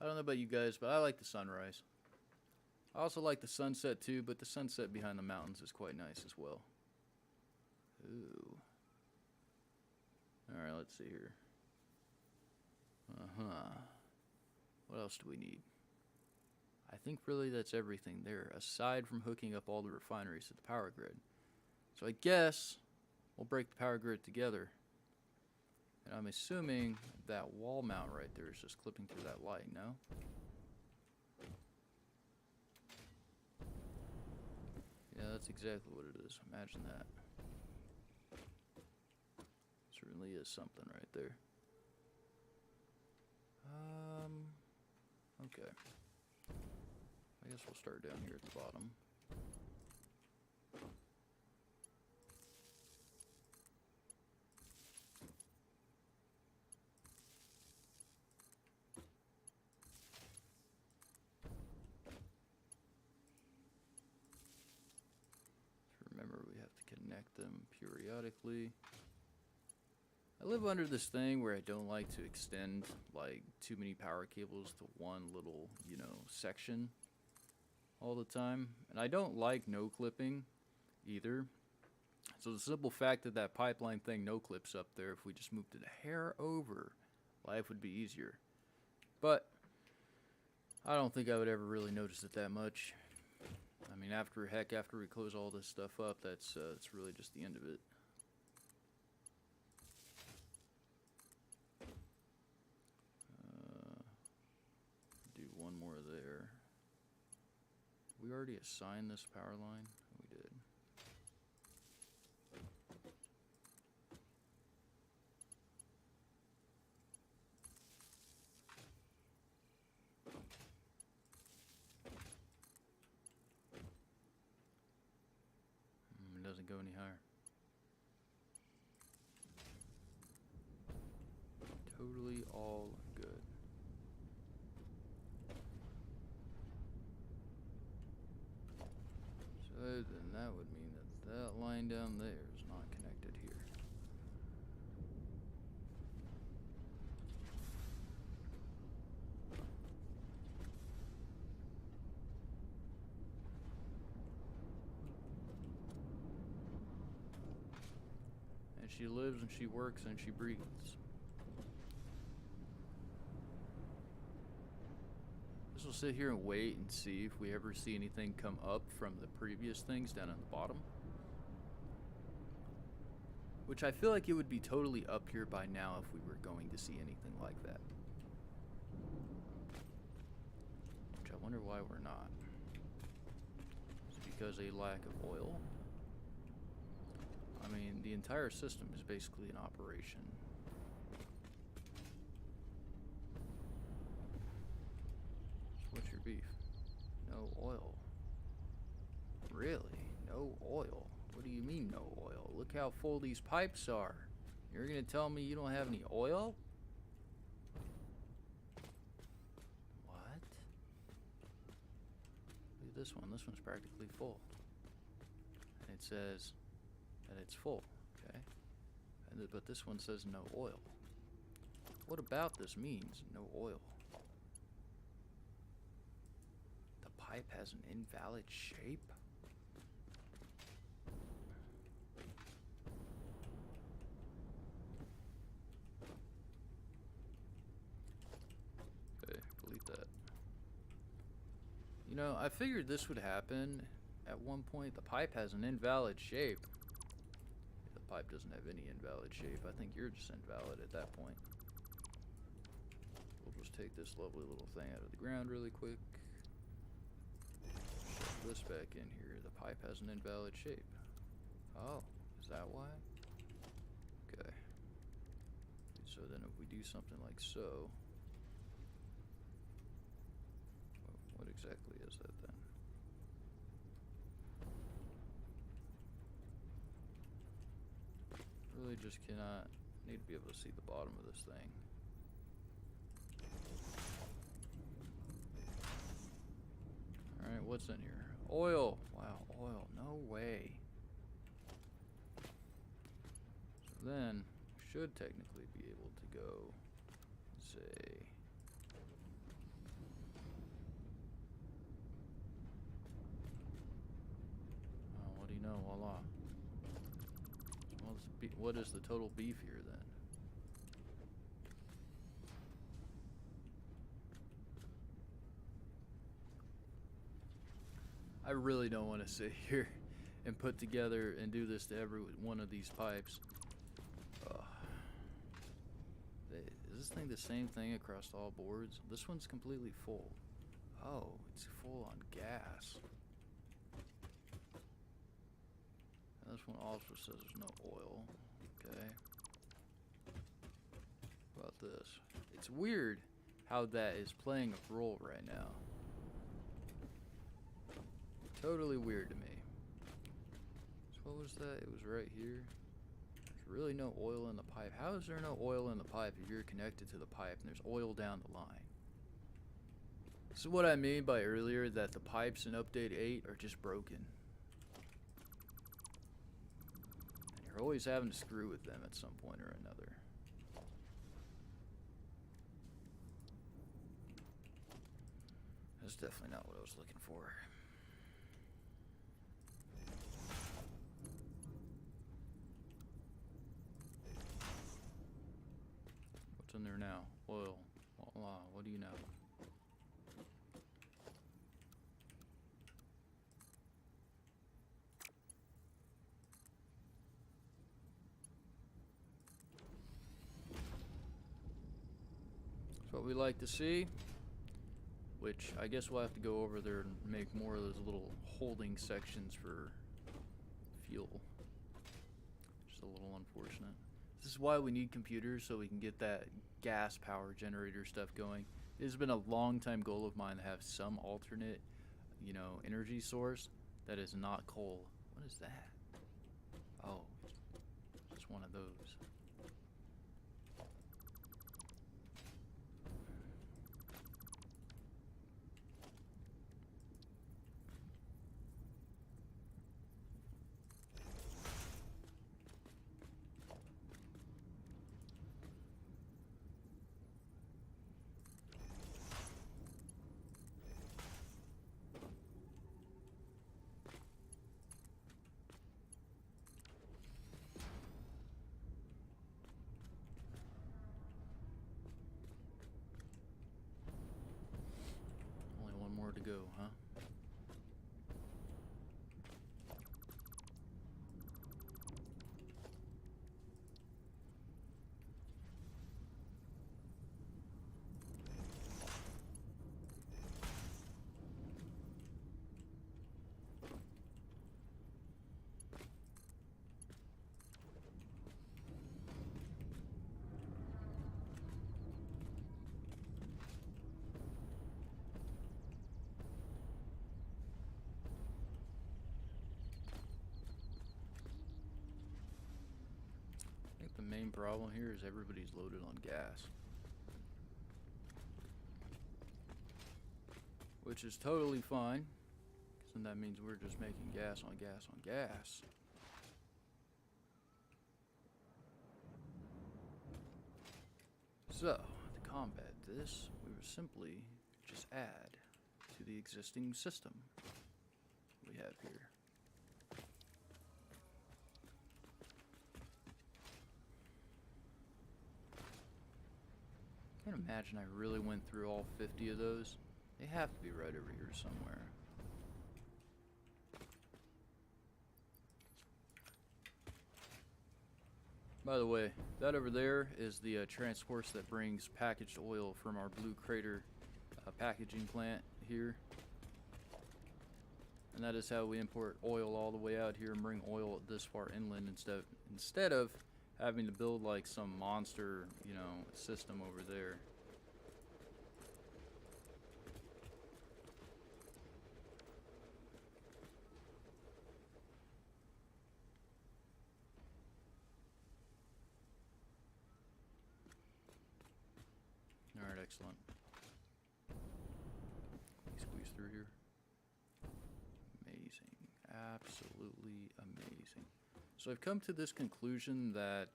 I don't know about you guys, but I like the sunrise. I also like the sunset too, but the sunset behind the mountains is quite nice as well. Ooh. Alright, let's see here. What else do we need? I think really that's everything there, aside from hooking up all the refineries to the power grid. So I guess we'll break the power grid together. And I'm assuming that wall mount right there is just clipping through that light, no? Yeah, that's exactly what it is. Imagine that. Certainly is something right there. Okay. I guess we'll start down here at the bottom. Remember, we have to connect them periodically. I live under this thing where I don't like to extend like too many power cables to one little, section all the time. And I don't like no clipping either. So the simple fact that that pipeline thing no clips up there, if we just moved it a hair over, life would be easier. But I don't think I would ever really notice it that much. I mean, after we close all this stuff up, that's really just the end of it. Do one more there. We already assigned this power line? We did. doesn't go any higher. Totally all good. So then that would mean that that line down there is not connected here. And she lives and she works and she breathes. We'll sit here and wait and see if we ever see anything come up from the previous things down at the bottom. Which I feel like it would be totally up here by now if we were going to see anything like that. Which I wonder why we're not. Is it because of a lack of oil? I mean, the entire system is basically in operation. What's your beef? No oil. Really? No oil? What do you mean no oil? Look how full these pipes are. You're gonna tell me you don't have any oil? What? Look at this one. This one's practically full. And it says that it's full, okay? But this one says no oil. What about this means no oil? Pipe has an invalid shape? Okay, delete that. You know, I figured this would happen at one point. The pipe has an invalid shape. The pipe doesn't have any invalid shape. I think you're just invalid at that point. We'll just take this lovely little thing out of the ground really quick. This back in here. The pipe has an invalid shape. Oh, is that why? Okay. So then if we do something like so, what exactly is that then? Really just cannot, need to be able to see the bottom of this thing. Alright, what's in here? Oil! Wow, oil. No way. So then, we should technically be able to go, say... Oh, what do you know? Voila. Well, what is the total beef here then? I really don't want to sit here and put together and do this to every one of these pipes. Is this thing the same thing across all boards? This one's completely full. Oh, it's full on gas. And this one also says there's no oil. Okay. What about this? It's weird how that is playing a role right now. Totally weird to me. So what was that? It was right here. There's really no oil in the pipe. How is there no oil in the pipe if you're connected to the pipe and there's oil down the line? This is what I mean by earlier that the pipes in update 8 are just broken. And you're always having to screw with them at some point or another. That's definitely not what I was looking for. What's in there now? Oil. Voila. What do you know? That's what we like to see. Which I guess we'll have to go over there and make more of those little holding sections for fuel. Just a little unfortunate. This is why we need computers, so we can get that gas power generator stuff going. It has been a long time goal of mine to have some alternate, energy source that is not coal. What is that? Oh, just one of those. Only one more to go, huh? I think the main problem here is everybody's loaded on gas. Which is totally fine, because then that means we're just making gas on gas on gas. So, to combat this, we would simply just add to the existing system we have here. I can't imagine I really went through all 50 of those. They have to be right over here somewhere. By the way, that over there is the transports that brings packaged oil from our Blue Crater packaging plant here. And that is how we import oil all the way out here and bring oil this far inland instead of having to build like some monster, you know, system over there. Alright, excellent. Squeeze through here. Amazing. Absolutely amazing. So I've come to this conclusion that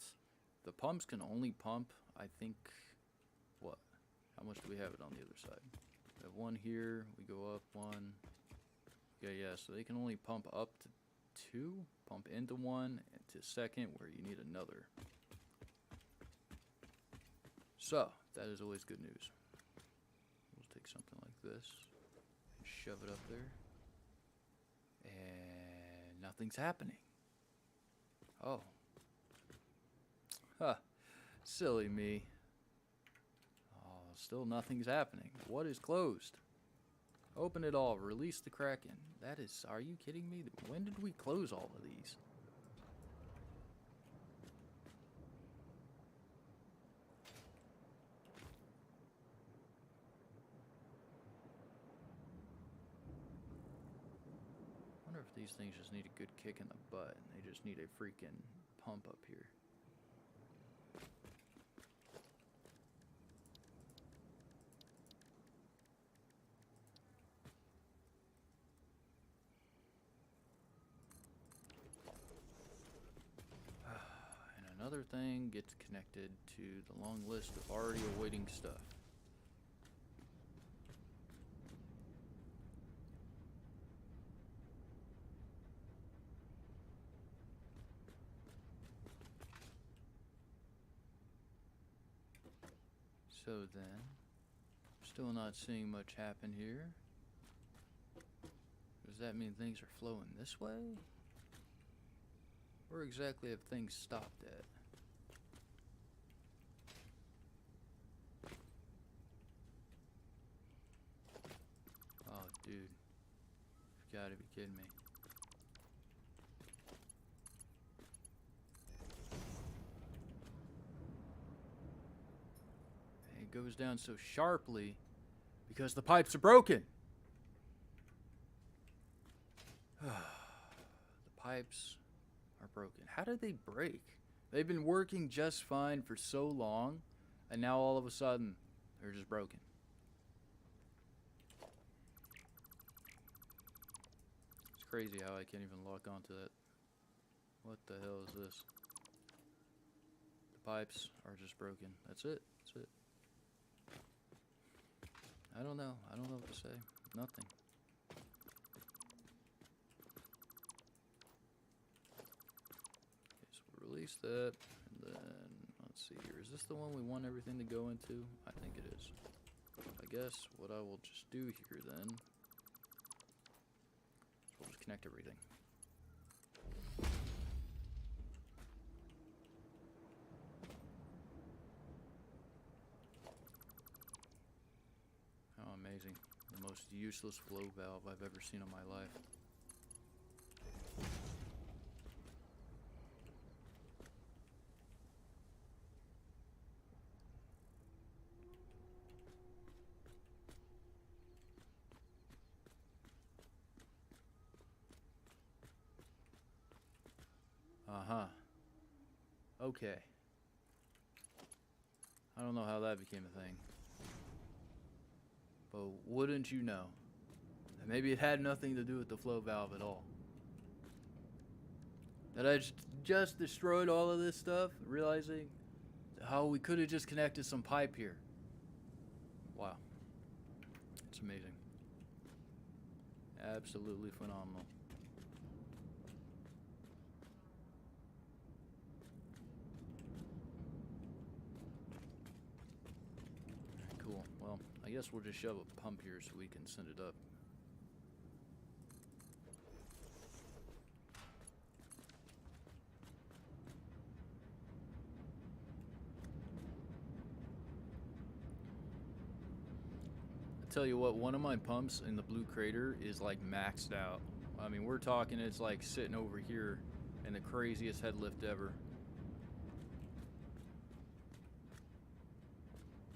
the pumps can only pump, I think, what? How much do we have it on the other side? We have one here, we go up one. Yeah, so they can only pump up to two, pump into one, and to second where you need another. So, that is always good news. We'll take something like this and shove it up there. And nothing's happening. Oh. Huh. Silly me. Oh, still nothing's happening. What is closed? Open it all. Release the Kraken. That is... Are you kidding me? When did we close all of these? I wonder if these things just need a good kick in the butt. They just need a freaking pump up here. And another thing gets connected to the long list of already awaiting stuff. So then, still not seeing much happen here. Does that mean things are flowing this way? Where exactly have things stopped at? Oh, dude. You gotta be kidding me. It goes down so sharply because the pipes are broken. The pipes are broken. How did they break? They've been working just fine for so long, and now all of a sudden, they're just broken. It's crazy how I can't even lock onto that. What the hell is this? The pipes are just broken. That's it. That's it. I don't know. I don't know what to say. Nothing. Okay, so we'll release that. And then, let's see here. Is this the one we want everything to go into? I think it is. I guess what I will just do here then is we'll just connect everything. How amazing. The most useless flow valve I've ever seen in my life. Uh-huh. Okay. I don't know how that became a thing. But wouldn't you know? That maybe it had nothing to do with the flow valve at all. That I just destroyed all of this stuff, realizing how we could have just connected some pipe here. Wow. It's amazing. Absolutely phenomenal. Cool. Well, I guess we'll just shove a pump here so we can send it up. I tell you what, one of my pumps in the blue crater is like maxed out. I mean, we're talking it's like sitting over here in the craziest head lift ever.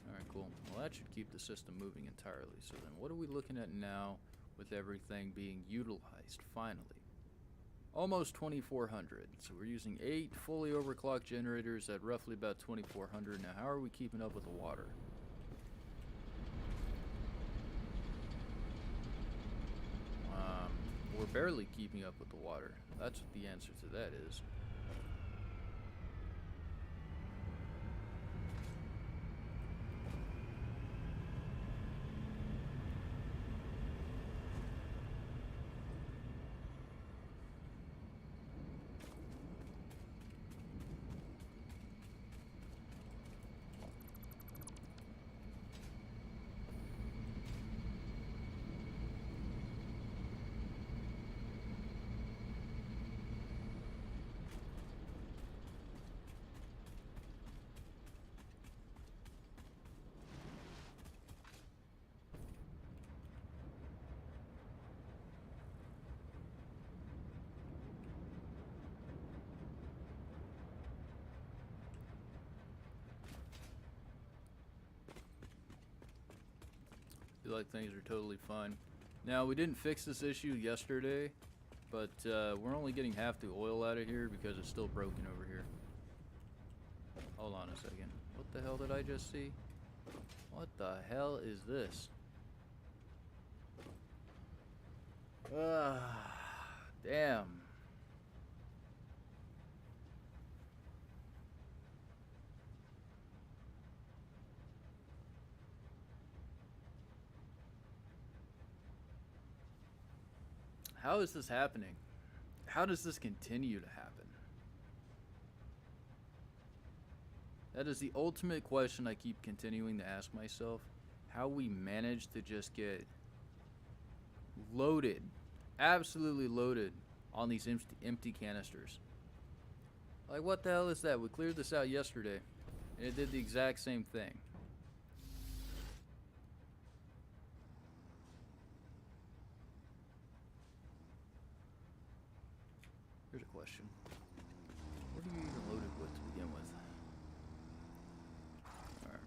Alright, cool. Well, that should keep the system moving entirely. So then what are we looking at now with everything being utilized, finally? Almost 2400. So we're using 8 fully overclocked generators at roughly about 2400. Now, how are we keeping up with the water? We're barely keeping up with the water. That's what the answer to that is. Feel like things are totally fine. Now, we didn't fix this issue yesterday, but we're only getting half the oil out of here because it's still broken over here. Hold on a second. What the hell did I just see? What the hell is this? Damn. How is this happening? How does this continue to happen? That is the ultimate question I keep continuing to ask myself. How we manage to just get loaded, absolutely loaded on these empty canisters. Like, what the hell is that? We cleared this out yesterday, and it did the exact same thing. Here's a question. What are you even loaded with to begin with? Alright.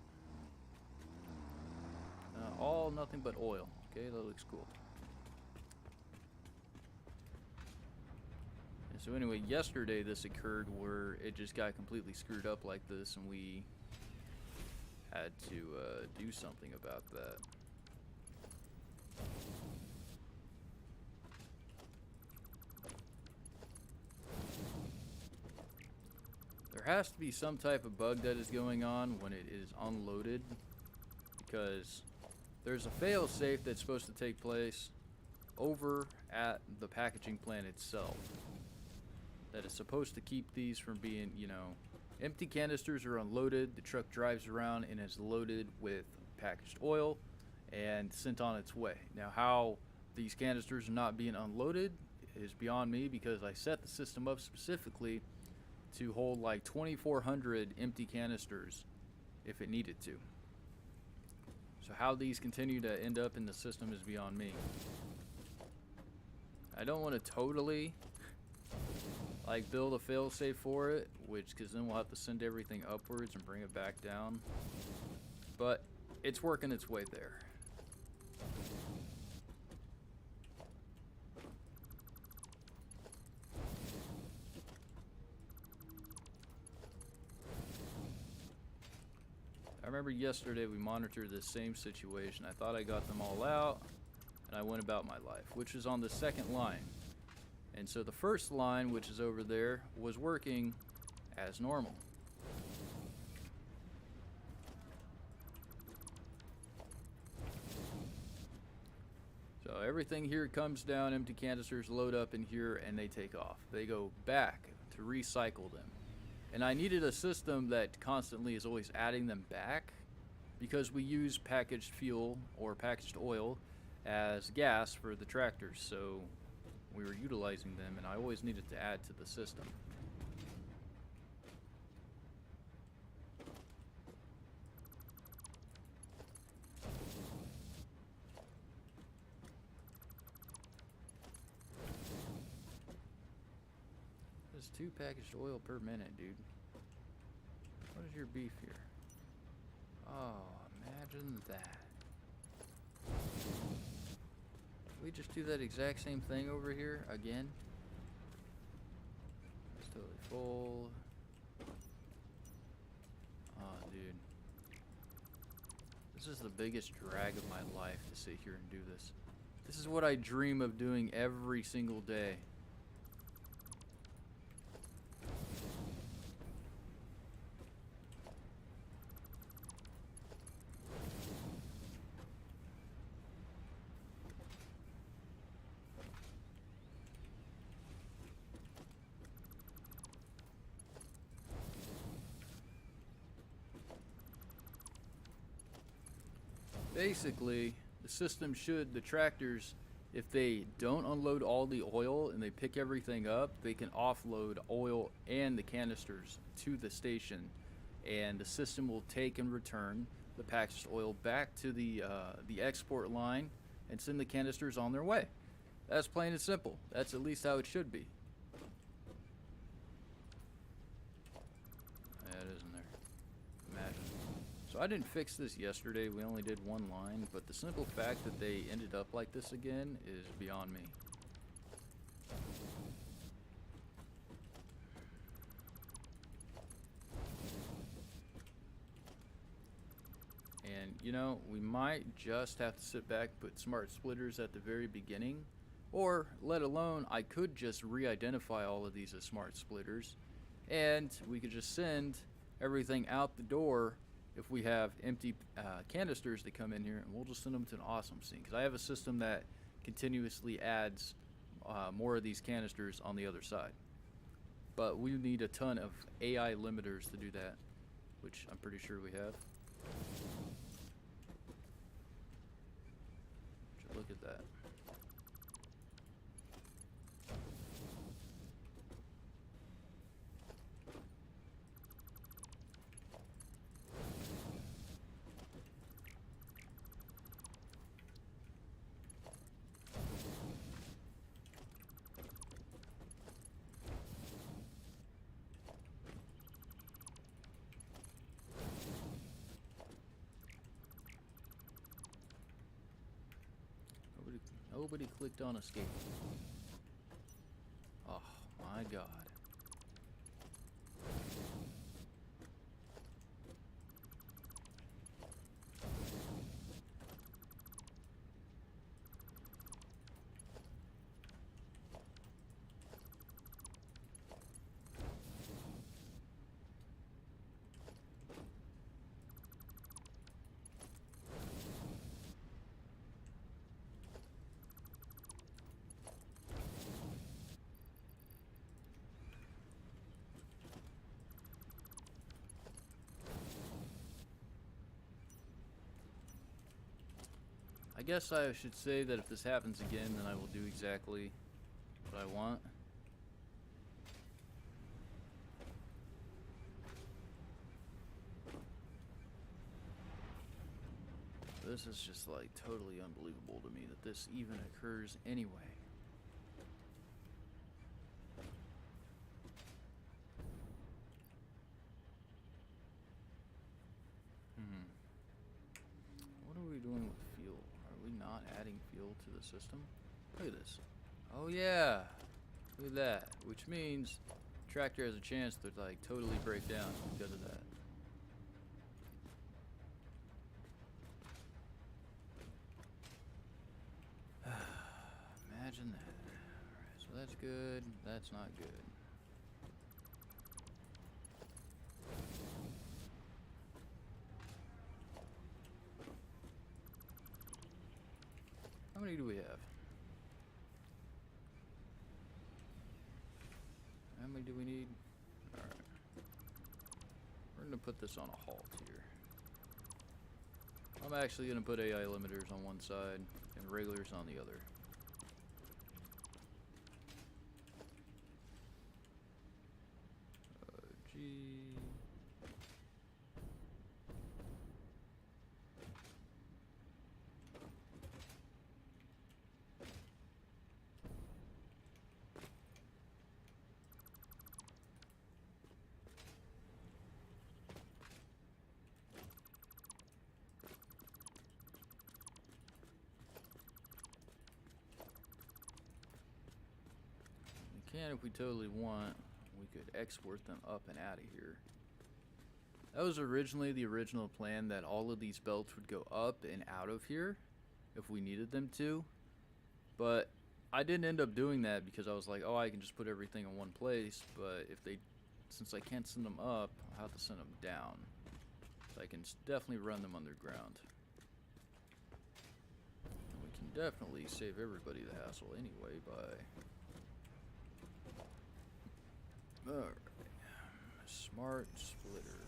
All nothing but oil. Okay, that looks cool. So anyway, yesterday this occurred where it just got completely screwed up like this, and we had to do something about that. There has to be some type of bug that is going on when it is unloaded, because there's a fail-safe that's supposed to take place over at the packaging plant itself that is supposed to keep these from being, you know, empty canisters are unloaded, the truck drives around and is loaded with packaged oil and sent on its way. Now, how these canisters are not being unloaded is beyond me, because I set the system up specifically to hold like 2,400 empty canisters if it needed to. So how these continue to end up in the system is beyond me. I don't want to totally like build a failsafe for it, because then we'll have to send everything upwards and bring it back down. But it's working its way there. I remember yesterday we monitored this same situation. I thought I got them all out, and I went about my life, which is on the second line. And so the first line, which is over there, was working as normal. So everything here comes down, empty canisters load up in here, and they take off. They go back to recycle them. And I needed a system that constantly is always adding them back, because we use packaged fuel or packaged oil as gas for the tractors. So we were utilizing them, and I always needed to add to the system. There's 2 packaged oil per minute, dude. What is your beef here? Oh, imagine that. We just do that exact same thing over here again. It's totally full. Oh, dude. This is the biggest drag of my life to sit here and do this. This is what I dream of doing every single day. Basically, the tractors, if they don't unload all the oil and they pick everything up, they can offload oil and the canisters to the station, and the system will take and return the packaged oil back to the export line and send the canisters on their way. That's plain and simple. That's at least how it should be. Yeah, it isn't there. Imagine. So I didn't fix this yesterday, we only did one line, but the simple fact that they ended up like this again is beyond me. And you know, we might just have to sit back, put smart splitters at the very beginning, or let alone I could just re-identify all of these as smart splitters, and we could just send everything out the door if we have empty canisters that come in here, and we'll just send them to an awesome scene, because I have a system that continuously adds more of these canisters on the other side. But we need a ton of AI limiters to do that, which I'm pretty sure we have. Look at that. Nobody clicked on escape. Oh my God. I guess I should say that if this happens again, then I will do exactly what I want. This is just like totally unbelievable to me that this even occurs anyway. What are we doing with fuel? Are we not adding fuel to the system? Look at this. Oh yeah, look at that. Which means the tractor has a chance to like totally break down because of that. Imagine that. Alright, so that's good. That's not good. How many do we have? How many do we need? Alright. We're going to put this on a halt here. I'm actually going to put AI limiters on one side and regulars on the other. G. We can, if we totally want, we could export them up and out of here. That was originally the original plan, that all of these belts would go up and out of here if we needed them to. But I didn't end up doing that because I was like, oh, I can just put everything in one place. But if they, since I can't send them up, I'll have to send them down. So I can definitely run them underground. And we can definitely save everybody the hassle anyway by... Alright. Smart splitter.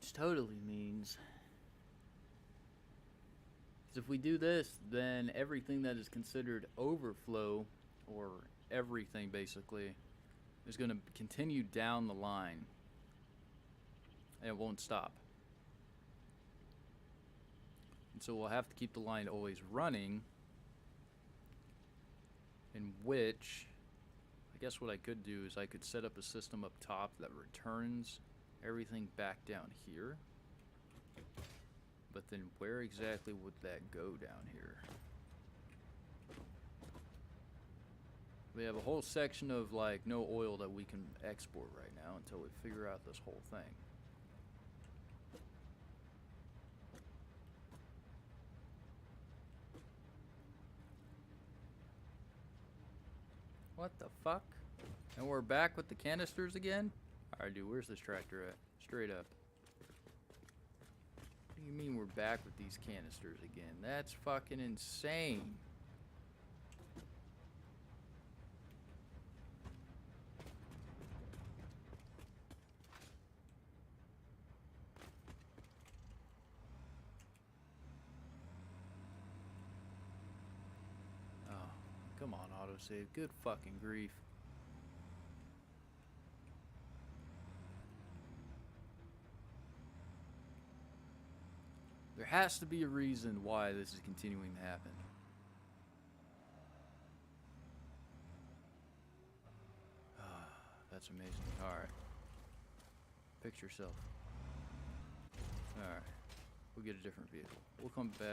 Which totally means, because if we do this, then everything that is considered overflow, or everything basically, is going to continue down the line. And it won't stop. And so we'll have to keep the line always running, in which, I guess what I could do is I could set up a system up top that returns everything back down here. But then where exactly would that go down here? We have a whole section of like no oil that we can export right now until we figure out this whole thing. What the fuck? And we're back with the canisters again? Alright, dude, where's this tractor at? Straight up. What do you mean we're back with these canisters again? That's fucking insane. Oh, come on, autosave. Good fucking grief. There has to be a reason why this is continuing to happen. That's amazing. Alright. Fix yourself. Alright. We'll get a different vehicle. We'll come back.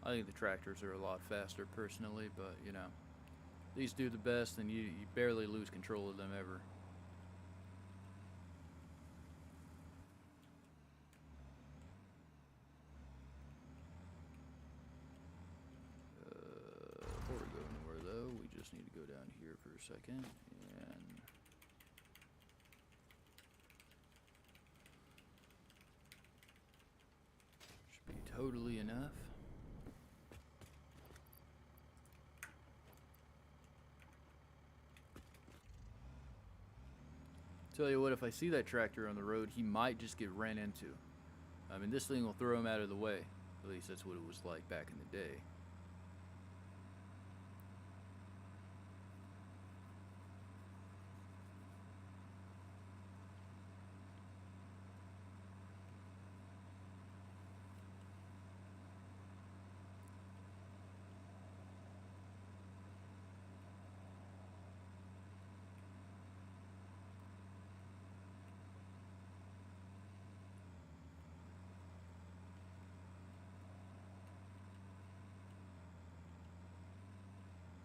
I think the tractors are a lot faster personally, but you know, these do the best and you barely lose control of them ever. Before we go anywhere though, we just need to go down here for a second and should be totally enough. Tell you what, if I see that tractor on the road, he might just get ran into. I mean, this thing will throw him out of the way. At least that's what it was like back in the day.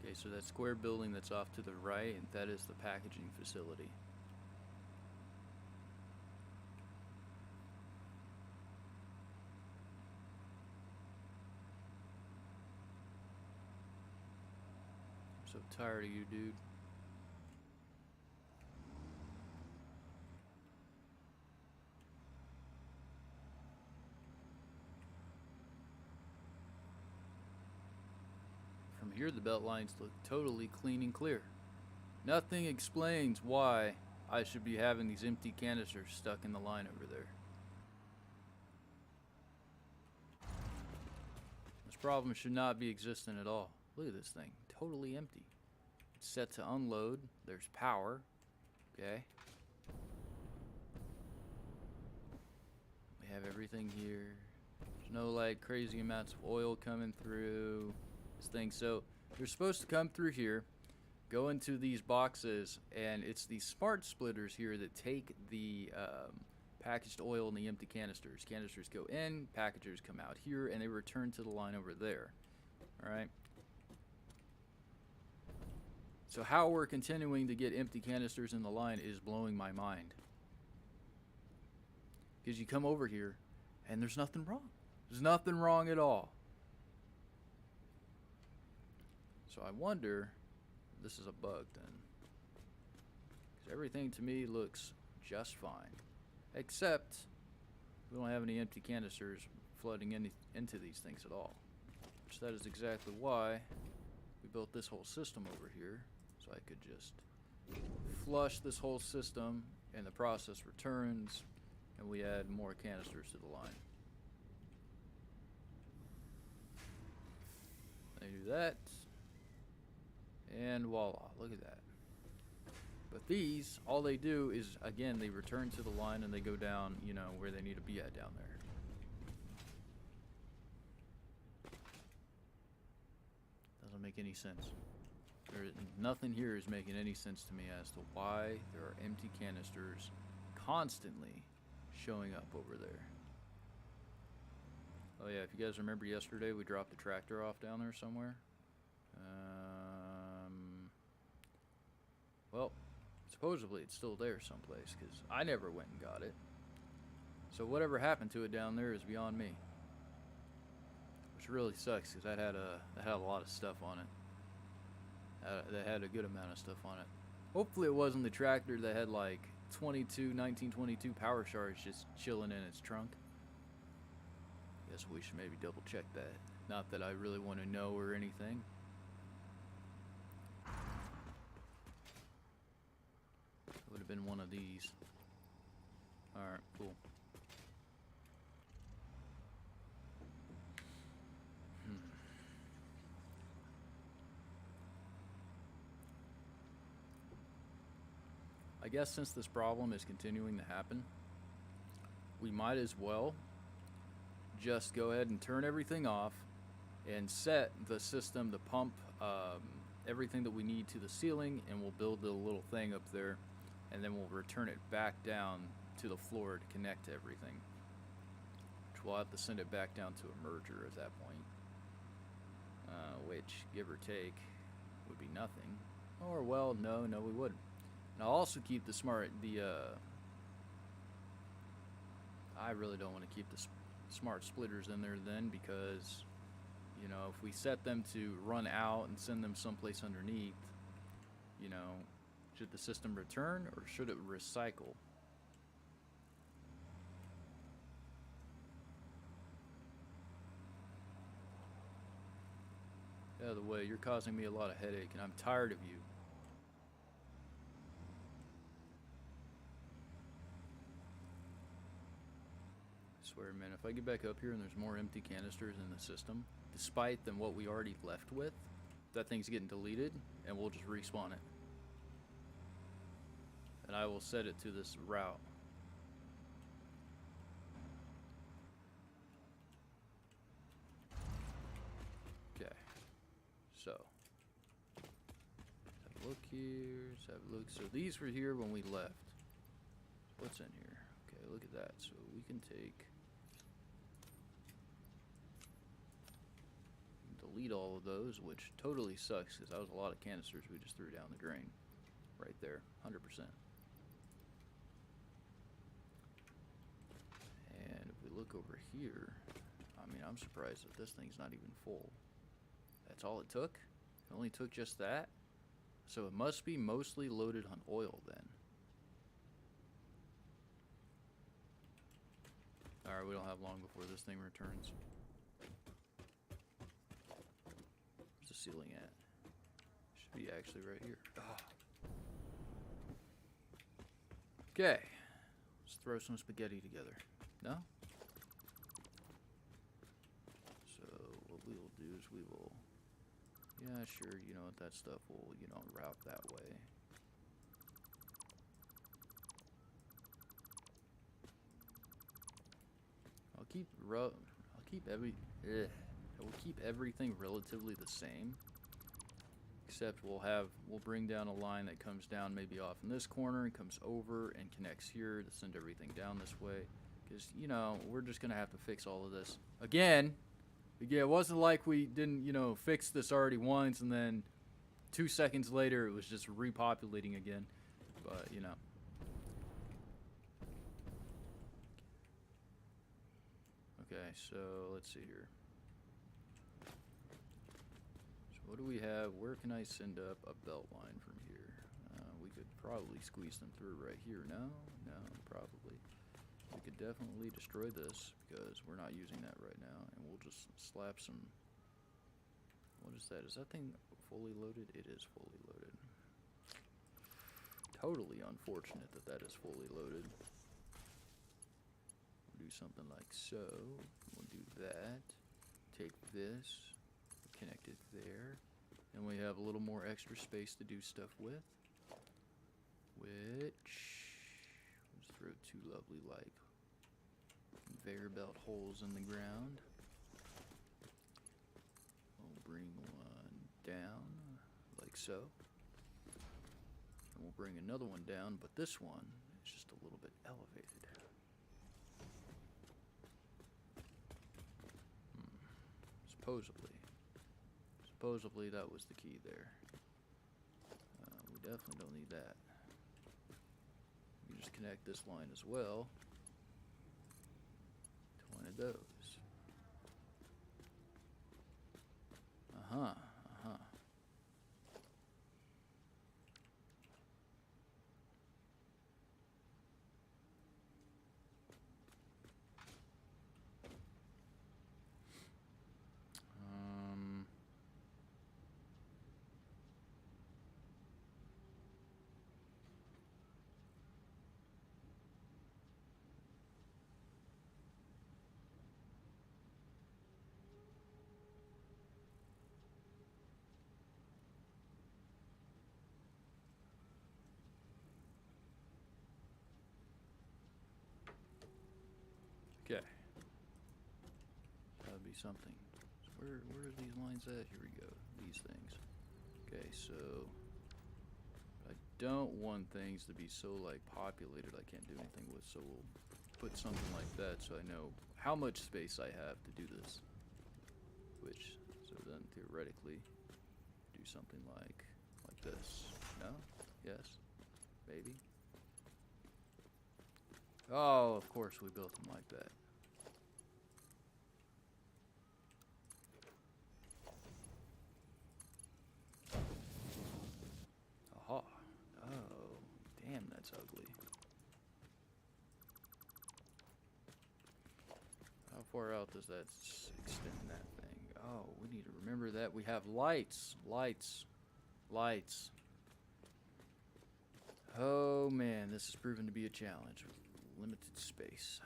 Okay, so that square building that's off to the right, that is the packaging facility. I'm so tired of you, dude. From here, the belt lines look totally clean and clear. Nothing explains why I should be having these empty canisters stuck in the line over there. This problem should not be existing at all. Look at this thing, totally empty. It's set to unload. There's power. Okay. We have everything here. There's no like crazy amounts of oil coming through this thing. So they're supposed to come through here, go into these boxes, and it's these smart splitters here that take the packaged oil and the empty canisters. Canisters go in, packagers come out here, and they return to the line over there. Alright? So how we're continuing to get empty canisters in the line is blowing my mind. Because you come over here, and there's nothing wrong. There's nothing wrong at all. So I wonder if this is a bug then. Because everything to me looks just fine. Except we don't have any empty canisters flooding into these things at all. Which that is exactly why we built this whole system over here. So I could just flush this whole system and the process returns and we add more canisters to the line. I do that. And voila, look at that. But these, all they do is, again, they return to the line and they go down, you know, where they need to be at down there. Doesn't make make any sense. Nothing here is making any sense to me as to why there are empty canisters constantly showing up over there. Oh yeah, if you guys remember yesterday, we dropped the tractor off down there somewhere. Well, supposedly it's still there someplace, because I never went and got it. So whatever happened to it down there is beyond me. Which really sucks, because that had a lot of stuff on it. That had a good amount of stuff on it. Hopefully it wasn't the tractor that had like 1922 power shards just chilling in its trunk. Guess we should maybe double check that. Not that I really want to know or anything. It would have been one of these. Alright, cool. I guess since this problem is continuing to happen, we might as well just go ahead and turn everything off and set the system to pump everything that we need to the ceiling, and we'll build the little thing up there, and then we'll return it back down to the floor to connect to everything, which we'll have to send it back down to a merger at that point, which, give or take, would be nothing. Or, well, no, we wouldn't. And I'll also keep I really don't want to keep the smart splitters in there then, because, you know, if we set them to run out and send them someplace underneath, you know, should the system return or should it recycle? By the way, you're causing me a lot of headache, and I'm tired of you. I swear, man, if I get back up here and there's more empty canisters in the system, despite than what we already left with, that thing's getting deleted, and we'll just respawn it. And I will set it to this route. Okay. So, let's have a look here. Let's have a look. So these were here when we left. What's in here? Okay, look at that. So we can take... delete all of those, which totally sucks, because that was a lot of canisters we just threw down the drain. Right there, 100%. And if we look over here, I mean, I'm surprised that this thing's not even full. That's all it took? It only took just that? So it must be mostly loaded on oil then. Alright, we don't have long before this thing returns. Where's the ceiling at? Should be actually right here. Okay. Let's throw some spaghetti together. No? So what we will do is we will... yeah, sure, you know what, that stuff will, you know, route that way. We'll keep everything relatively the same, except we'll bring down a line that comes down maybe off in this corner and comes over and connects here to send everything down this way, because, you know, we're just gonna have to fix all of this again. Yeah, it wasn't like we didn't, you know, fix this already once and then 2 seconds later it was just repopulating again, but, you know. Okay, so let's see here. So what do we have? Where can I send up a belt line from here? We could probably squeeze them through right here. No, probably. We could definitely destroy this because we're not using that right now, and we'll just slap some... what is that? Is that thing fully loaded? It is fully loaded. Totally unfortunate that that is fully loaded. Do something like so. We'll do that. Take this, connect it there, and we have a little more extra space to do stuff with. Which, let's throw two lovely like conveyor belt holes in the ground. We'll bring one down. like so. And we'll bring another one down, but this one is just a little bit elevated. Supposedly that was the key there. We definitely don't need that. We just connect this line as well to one of those. Okay. That would be something. So where are these lines at? Here we go. These things. Okay, so I don't want things to be so like populated I can't do anything with, so we'll put something like that so I know how much space I have to do this. Which, so then theoretically do something like this. No? Yes? Maybe? Oh, of course we built them like that. Aha. Oh, damn, that's ugly. How far out does that extend that thing? Oh, we need to remember that we have lights. Lights. Oh man, this has proven to be a challenge with limited space.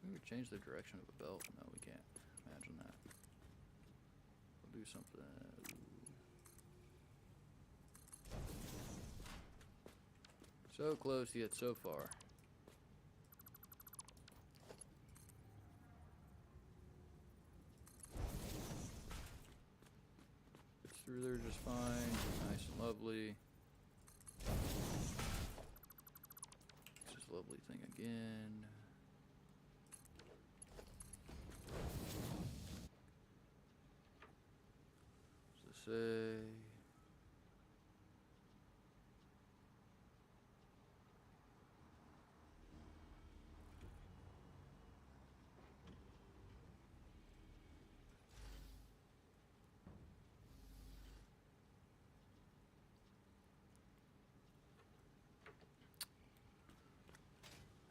Can we change the direction of the belt? No, we can't. Imagine that. We'll do something. So close yet so far. It's through there just fine. Nice and lovely. This lovely thing again. What's this say?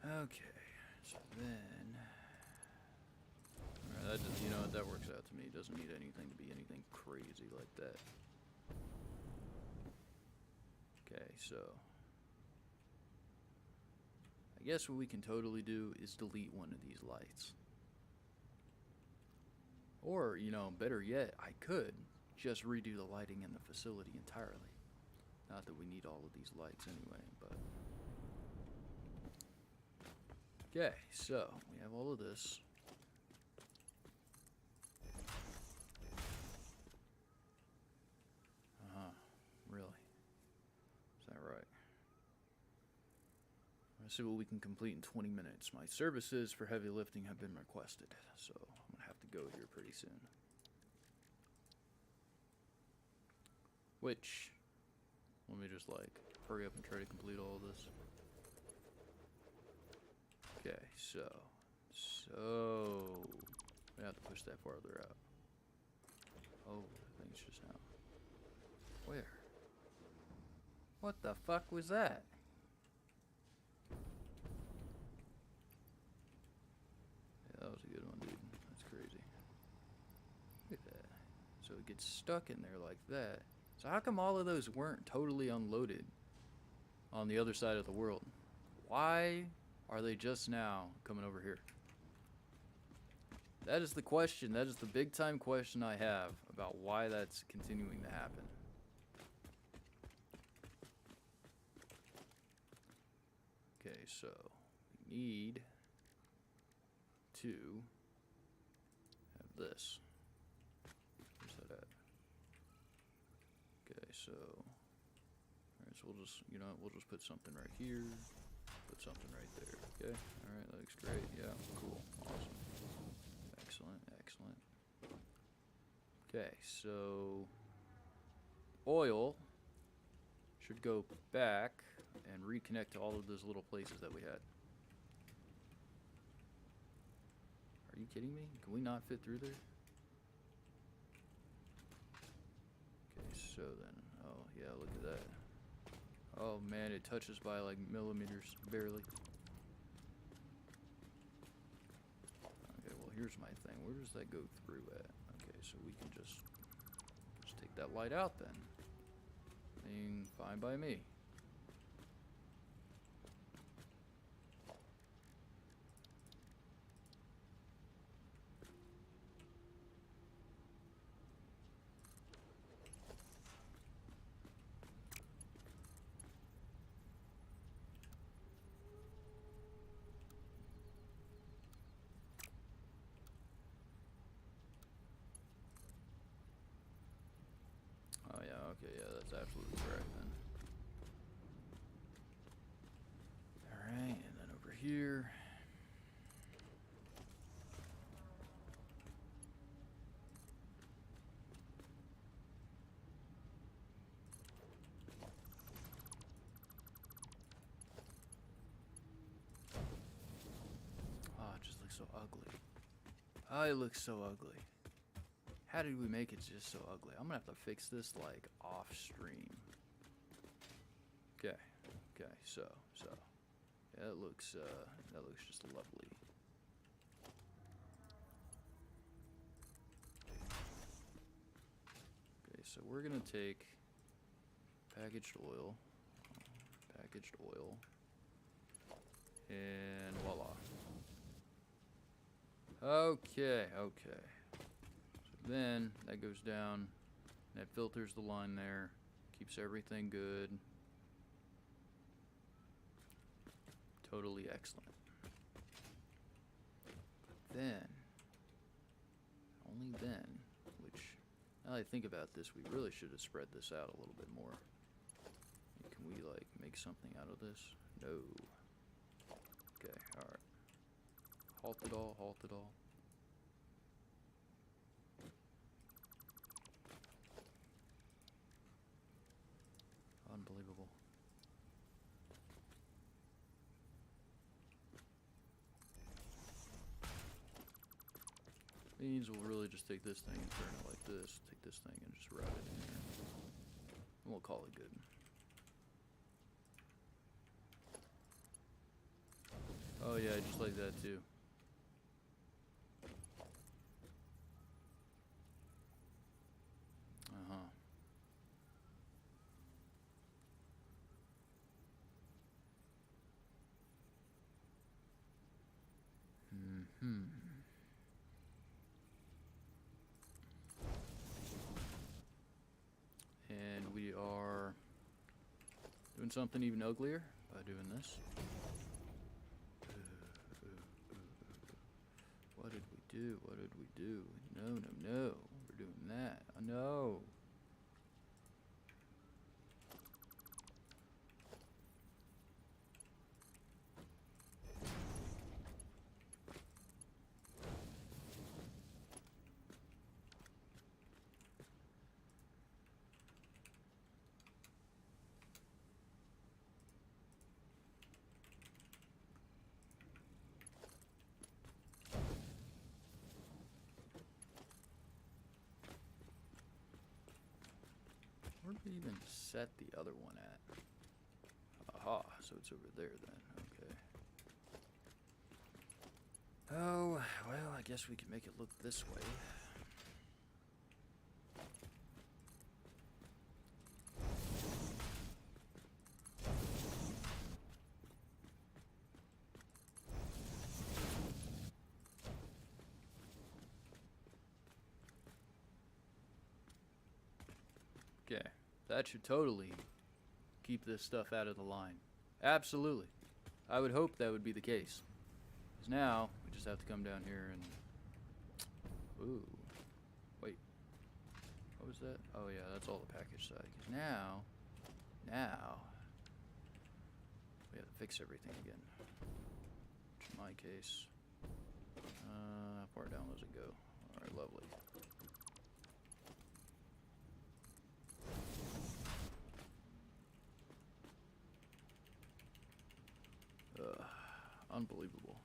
Okay, so then, alright, that just, you know what, that works out to me. It doesn't need anything to be anything crazy like that. Okay, so I guess what we can totally do is delete one of these lights. Or, you know, better yet, I could just redo the lighting in the facility entirely. Not that we need all of these lights anyway, but... Okay, so we have all of this. Really? Is that right? Let's see what we can complete in 20 minutes. My services for heavy lifting have been requested, so I'm gonna have to go here pretty soon. Which, let me just like hurry up and try to complete all of this. Okay, so we have to push that farther out. Oh, I think it's just now. Where? What the fuck was that? Yeah, that was a good one, dude. That's crazy. Look at that. So it gets stuck in there like that. So how come all of those weren't totally unloaded on the other side of the world? Why are they just now coming over here? That is the question. That is the big time question I have about why that's continuing to happen. Okay, so we need to have this. Where's that at? Okay, so alright, so we'll just, you know, we'll just put something right here, put something right there. Okay, alright, that looks great. Yeah, cool, awesome, excellent, excellent. Okay, so oil should go back and reconnect to all of those little places that we had. Are you kidding me? Can we not fit through there? Okay, so then, oh yeah, look at that. Oh man, it touches by like millimeters, barely. Okay, well here's my thing. Where does that go through at? Okay, so we can just take that light out then. I mean, fine by me. Oh yeah, okay, yeah, that's absolutely correct then. Alright, and then over here. Oh, it just looks so ugly. Oh, it looks so ugly. How did we make it just so ugly? I'm gonna have to fix this like off stream. Okay, okay, so yeah, that looks just lovely. Okay, so we're gonna take packaged oil, and voila. Okay, okay. So then that goes down, that filters the line there, keeps everything good. Totally excellent. But then, only then, which, now that I think about this, we really should have spread this out a little bit more. Can we, like, make something out of this? No. Okay, alright. Halt it all, halt it all. Unbelievable. Means we'll really just take this thing and turn it like this. Take this thing and just route it in here. And we'll call it good. Oh yeah, just like that too. Uh-huh. Mm-hmm. And we are doing something even uglier by doing this. What did we do? What did we do? No, no, no. We're doing that. Oh, no. Where did we even set the other one at? Aha, so it's over there then. Okay. Oh, well, I guess we can make it look this way. Okay, that should totally keep this stuff out of the line. Absolutely. I would hope that would be the case. Because now, we just have to come down here and... Ooh. Wait. What was that? Oh yeah, that's all the package side. Because now... we have to fix everything again. Which in my case... how far down does it go? Alright, lovely. Unbelievable.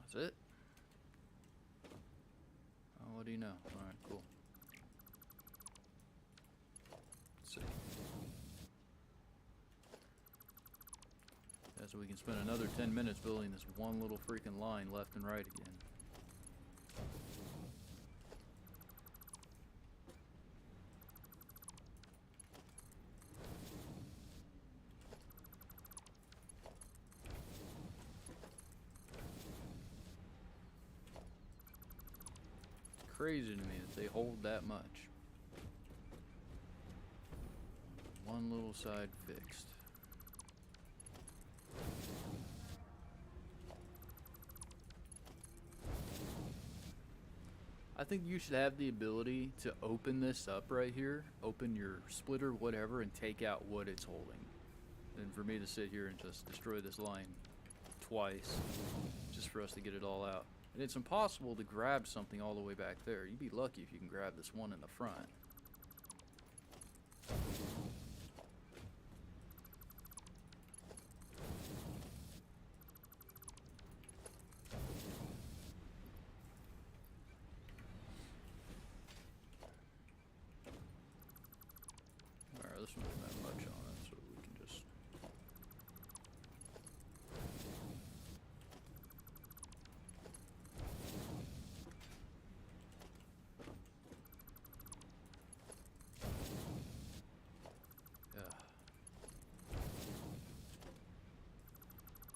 That's it? Oh, what do you know? Alright, cool. Let's see. Yeah, so we can spend another 10 minutes building this one little freaking line left and right again. Crazy to me that they hold that much. One little side fixed. I think you should have the ability to open this up right here, open your splitter, whatever, and take out what it's holding. And for me to sit here and just destroy this line twice, just for us to get it all out. And it's impossible to grab something all the way back there. You'd be lucky if you can grab this one in the front. Alright, this one doesn't have much on it, so we can just...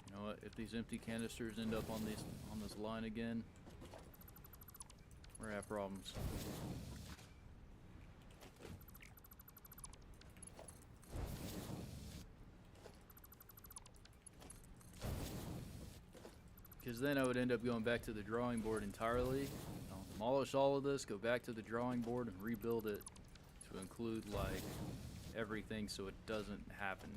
You know what? If these empty canisters end up on this line again, we're gonna have problems. Because then I would end up going back to the drawing board entirely. I'll demolish all of this, go back to the drawing board, and rebuild it to include like everything so it doesn't happen.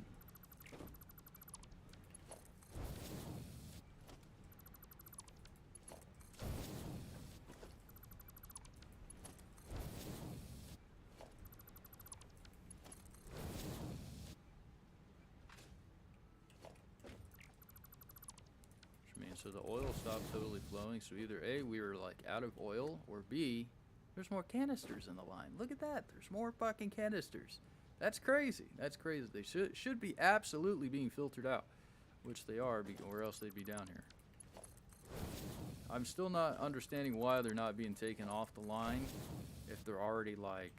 So the oil stopped totally flowing, so either A, we were like out of oil, or B, there's more canisters in the line. Look at that, there's more fucking canisters. That's crazy, that's crazy. They should be absolutely being filtered out, which they are, or else they'd be down here. I'm still not understanding why they're not being taken off the line if they're already like,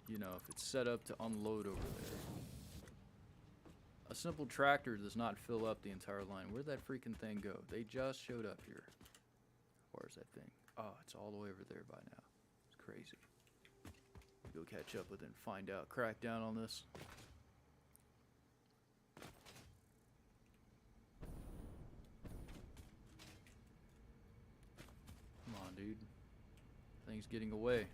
you know, if it's set up to unload over there. A simple tractor does not fill up the entire line. Where'd that freaking thing go? They just showed up here. Where's that thing? Oh, it's all the way over there by now. It's crazy. Go catch up with it and find out. Crack down on this. Come on, dude. Thing's getting away.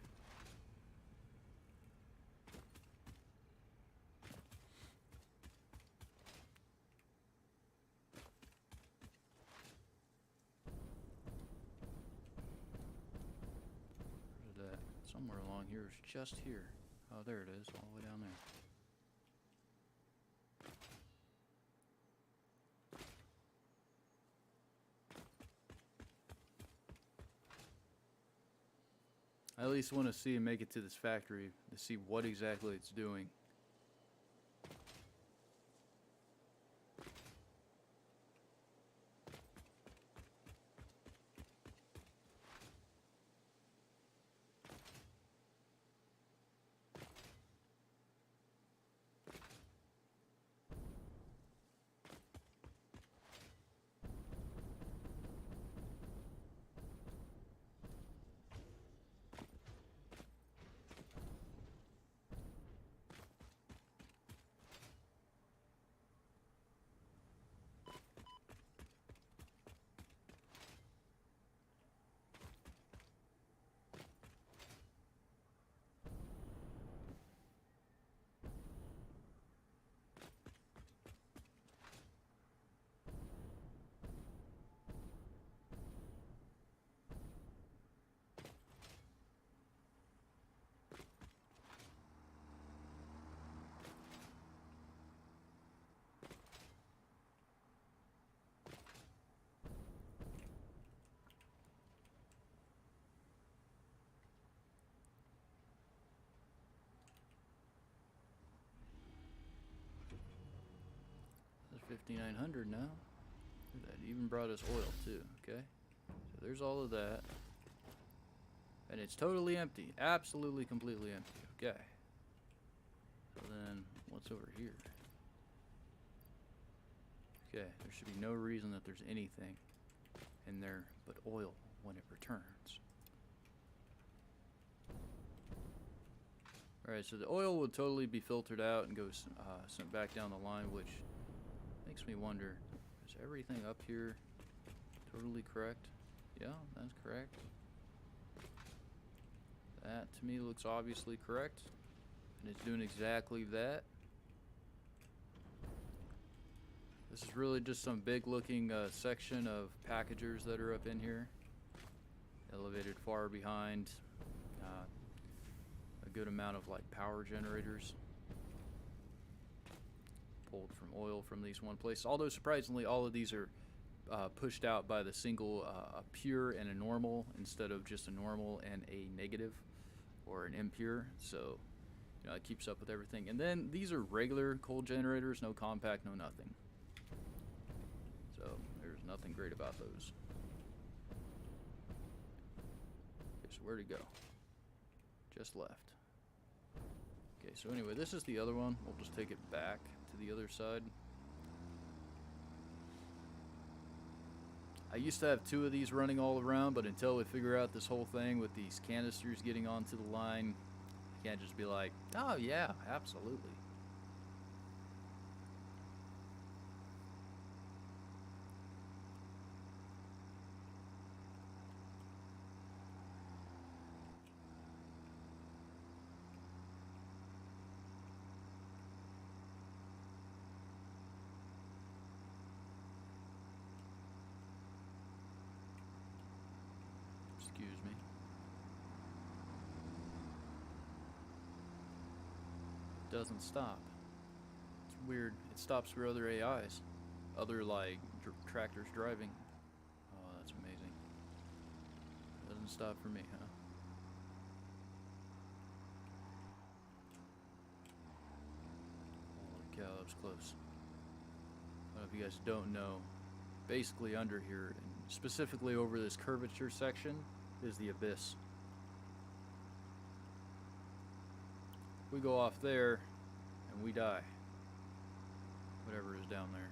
Somewhere along here is just here. Oh, there it is, all the way down there. I at least want to see and make it to this factory to see what exactly it's doing. 5,900 now. That even brought us oil too, okay? So there's all of that. And it's totally empty. Absolutely, completely empty. Okay. So then, what's over here? Okay, there should be no reason that there's anything in there but oil when it returns. Alright, so the oil will totally be filtered out and goes sent back down the line, which makes me wonder, is everything up here totally correct? Yeah, that's correct. That to me looks obviously correct, and it's doing exactly that. This is really just some big looking section of packagers that are up in here, elevated far behind a good amount of like power generators pulled from oil from these one place. Although surprisingly all of these are pushed out by the single a pure and a normal instead of just a normal and a negative or an impure, so you know, it keeps up with everything. And then these are regular coal generators, no compact, no nothing, so there's nothing great about those. Okay, so where'd it go? Just left. Okay, so anyway, this is the other one. We'll just take it back to the other side. I used to have 2 of these running all around, but until we figure out this whole thing with these canisters getting onto the line, I can't just be like, oh yeah, absolutely. Excuse me. It doesn't stop. It's weird. It stops for other AIs. Other, like, tractors driving. Oh, that's amazing. Doesn't stop for me, huh? Holy cow, that was close. I don't know if you guys don't know, basically under here, and specifically over this curvature section, is the abyss. We go off there and we die. Whatever is down there.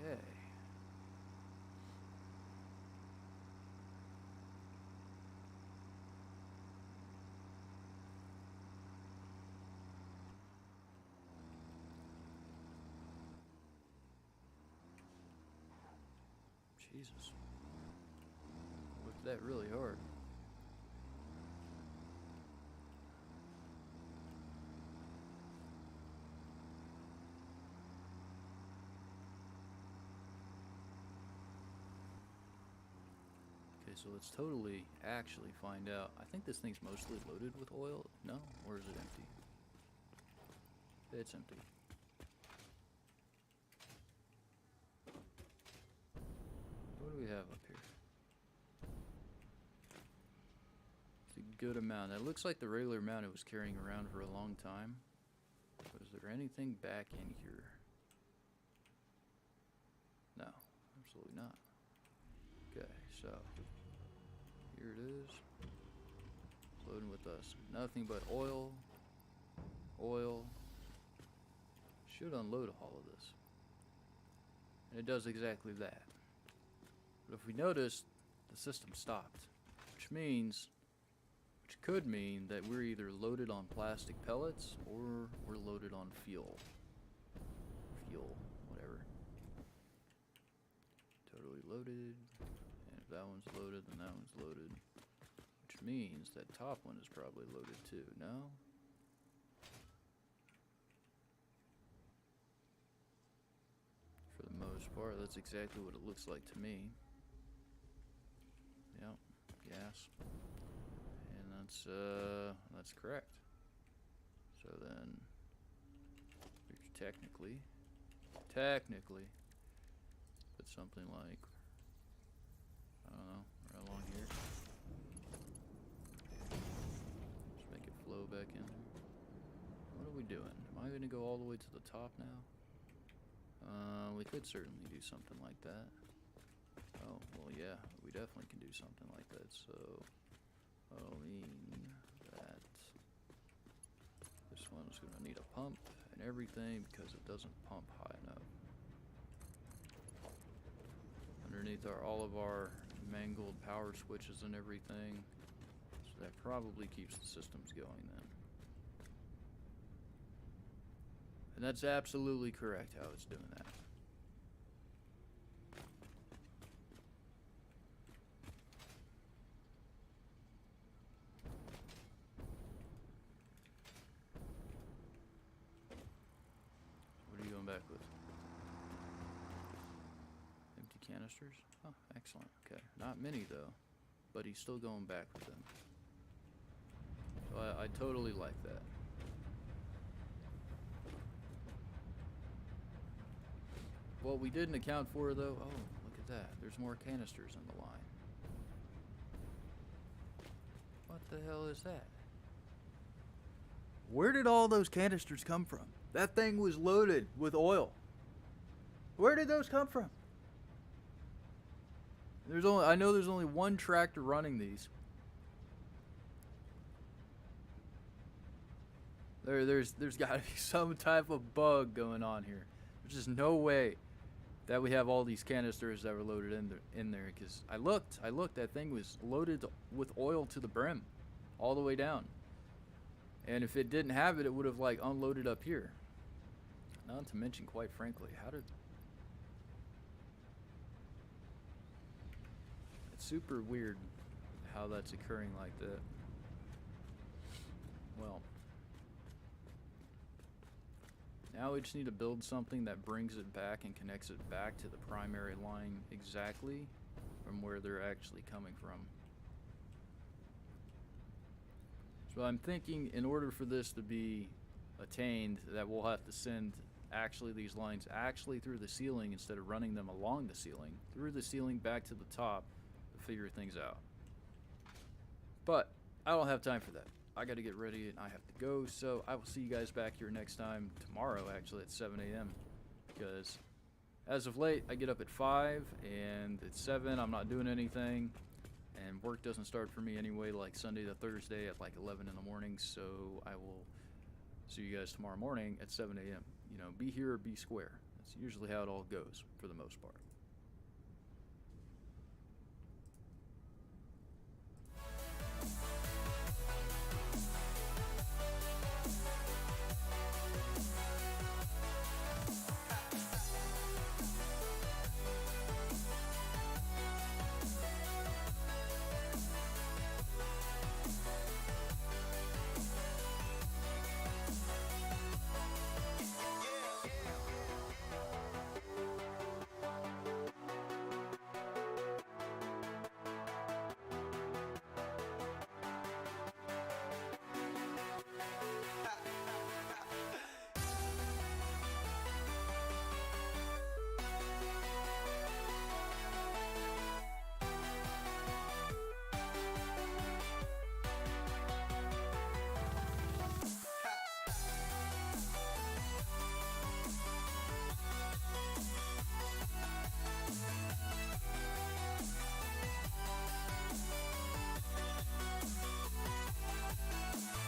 Okay. Jesus. Whipped that really hard. Okay, so let's totally actually find out. I think this thing's mostly loaded with oil. No? Or is it empty? It's empty. What do we have up here? It's a good amount. It looks like the regular amount it was carrying around for a long time. But is there anything back in here? No, absolutely not. Okay, so here it is. It's loading with us. Nothing but oil. Oil. Should unload all of this. And it does exactly that. But if we notice, the system stopped. Which could mean that we're either loaded on plastic pellets or we're loaded on fuel. Fuel, whatever. Totally loaded. And if that one's loaded, then that one's loaded. Which means that top one is probably loaded too, no? most part, that's exactly what it looks like to me. Yep, gas. And that's correct. So then, we could technically, put something like, I don't know, right along here. Just make it flow back in. What are we doing? Am I going to go all the way to the top now? We could certainly do something like that. Oh, well, yeah, we definitely can do something like that. So, I'll mean that this one's going to need a pump and everything because it doesn't pump high enough. Underneath are all of our mangled power switches and everything. So that probably keeps the systems going then. And that's absolutely correct how it's doing that. What are you going back with? Empty canisters? Oh, excellent. Okay. Not many though, but he's still going back with them. So I totally like that. What we didn't account for though, oh, look at that. There's more canisters in the line. What the hell is that? Where did all those canisters come from? That thing was loaded with oil. Where did those come from? I know there's only one tractor running these. There's got to be some type of bug going on here. There's just no way that we have all these canisters that were loaded in there because I looked, that thing was loaded with oil to the brim all the way down. And if it didn't have it, it would have like unloaded up here. Not to mention, quite frankly, it's super weird how that's occurring like that. Well, now we just need to build something that brings it back and connects it back to the primary line exactly from where they're actually coming from. So I'm thinking in order for this to be attained that we'll have to send actually these lines actually through the ceiling instead of running them along the ceiling, through the ceiling back to the top to figure things out. But I don't have time for that. I got to get ready and I have to go, so I will see you guys back here next time, tomorrow actually at 7 a.m. because as of late I get up at 5 and at 7 I'm not doing anything and work doesn't start for me anyway like Sunday to Thursday at like 11 in the morning, so I will see you guys tomorrow morning at 7 a.m. You know, be here or be square. That's usually how it all goes for the most part.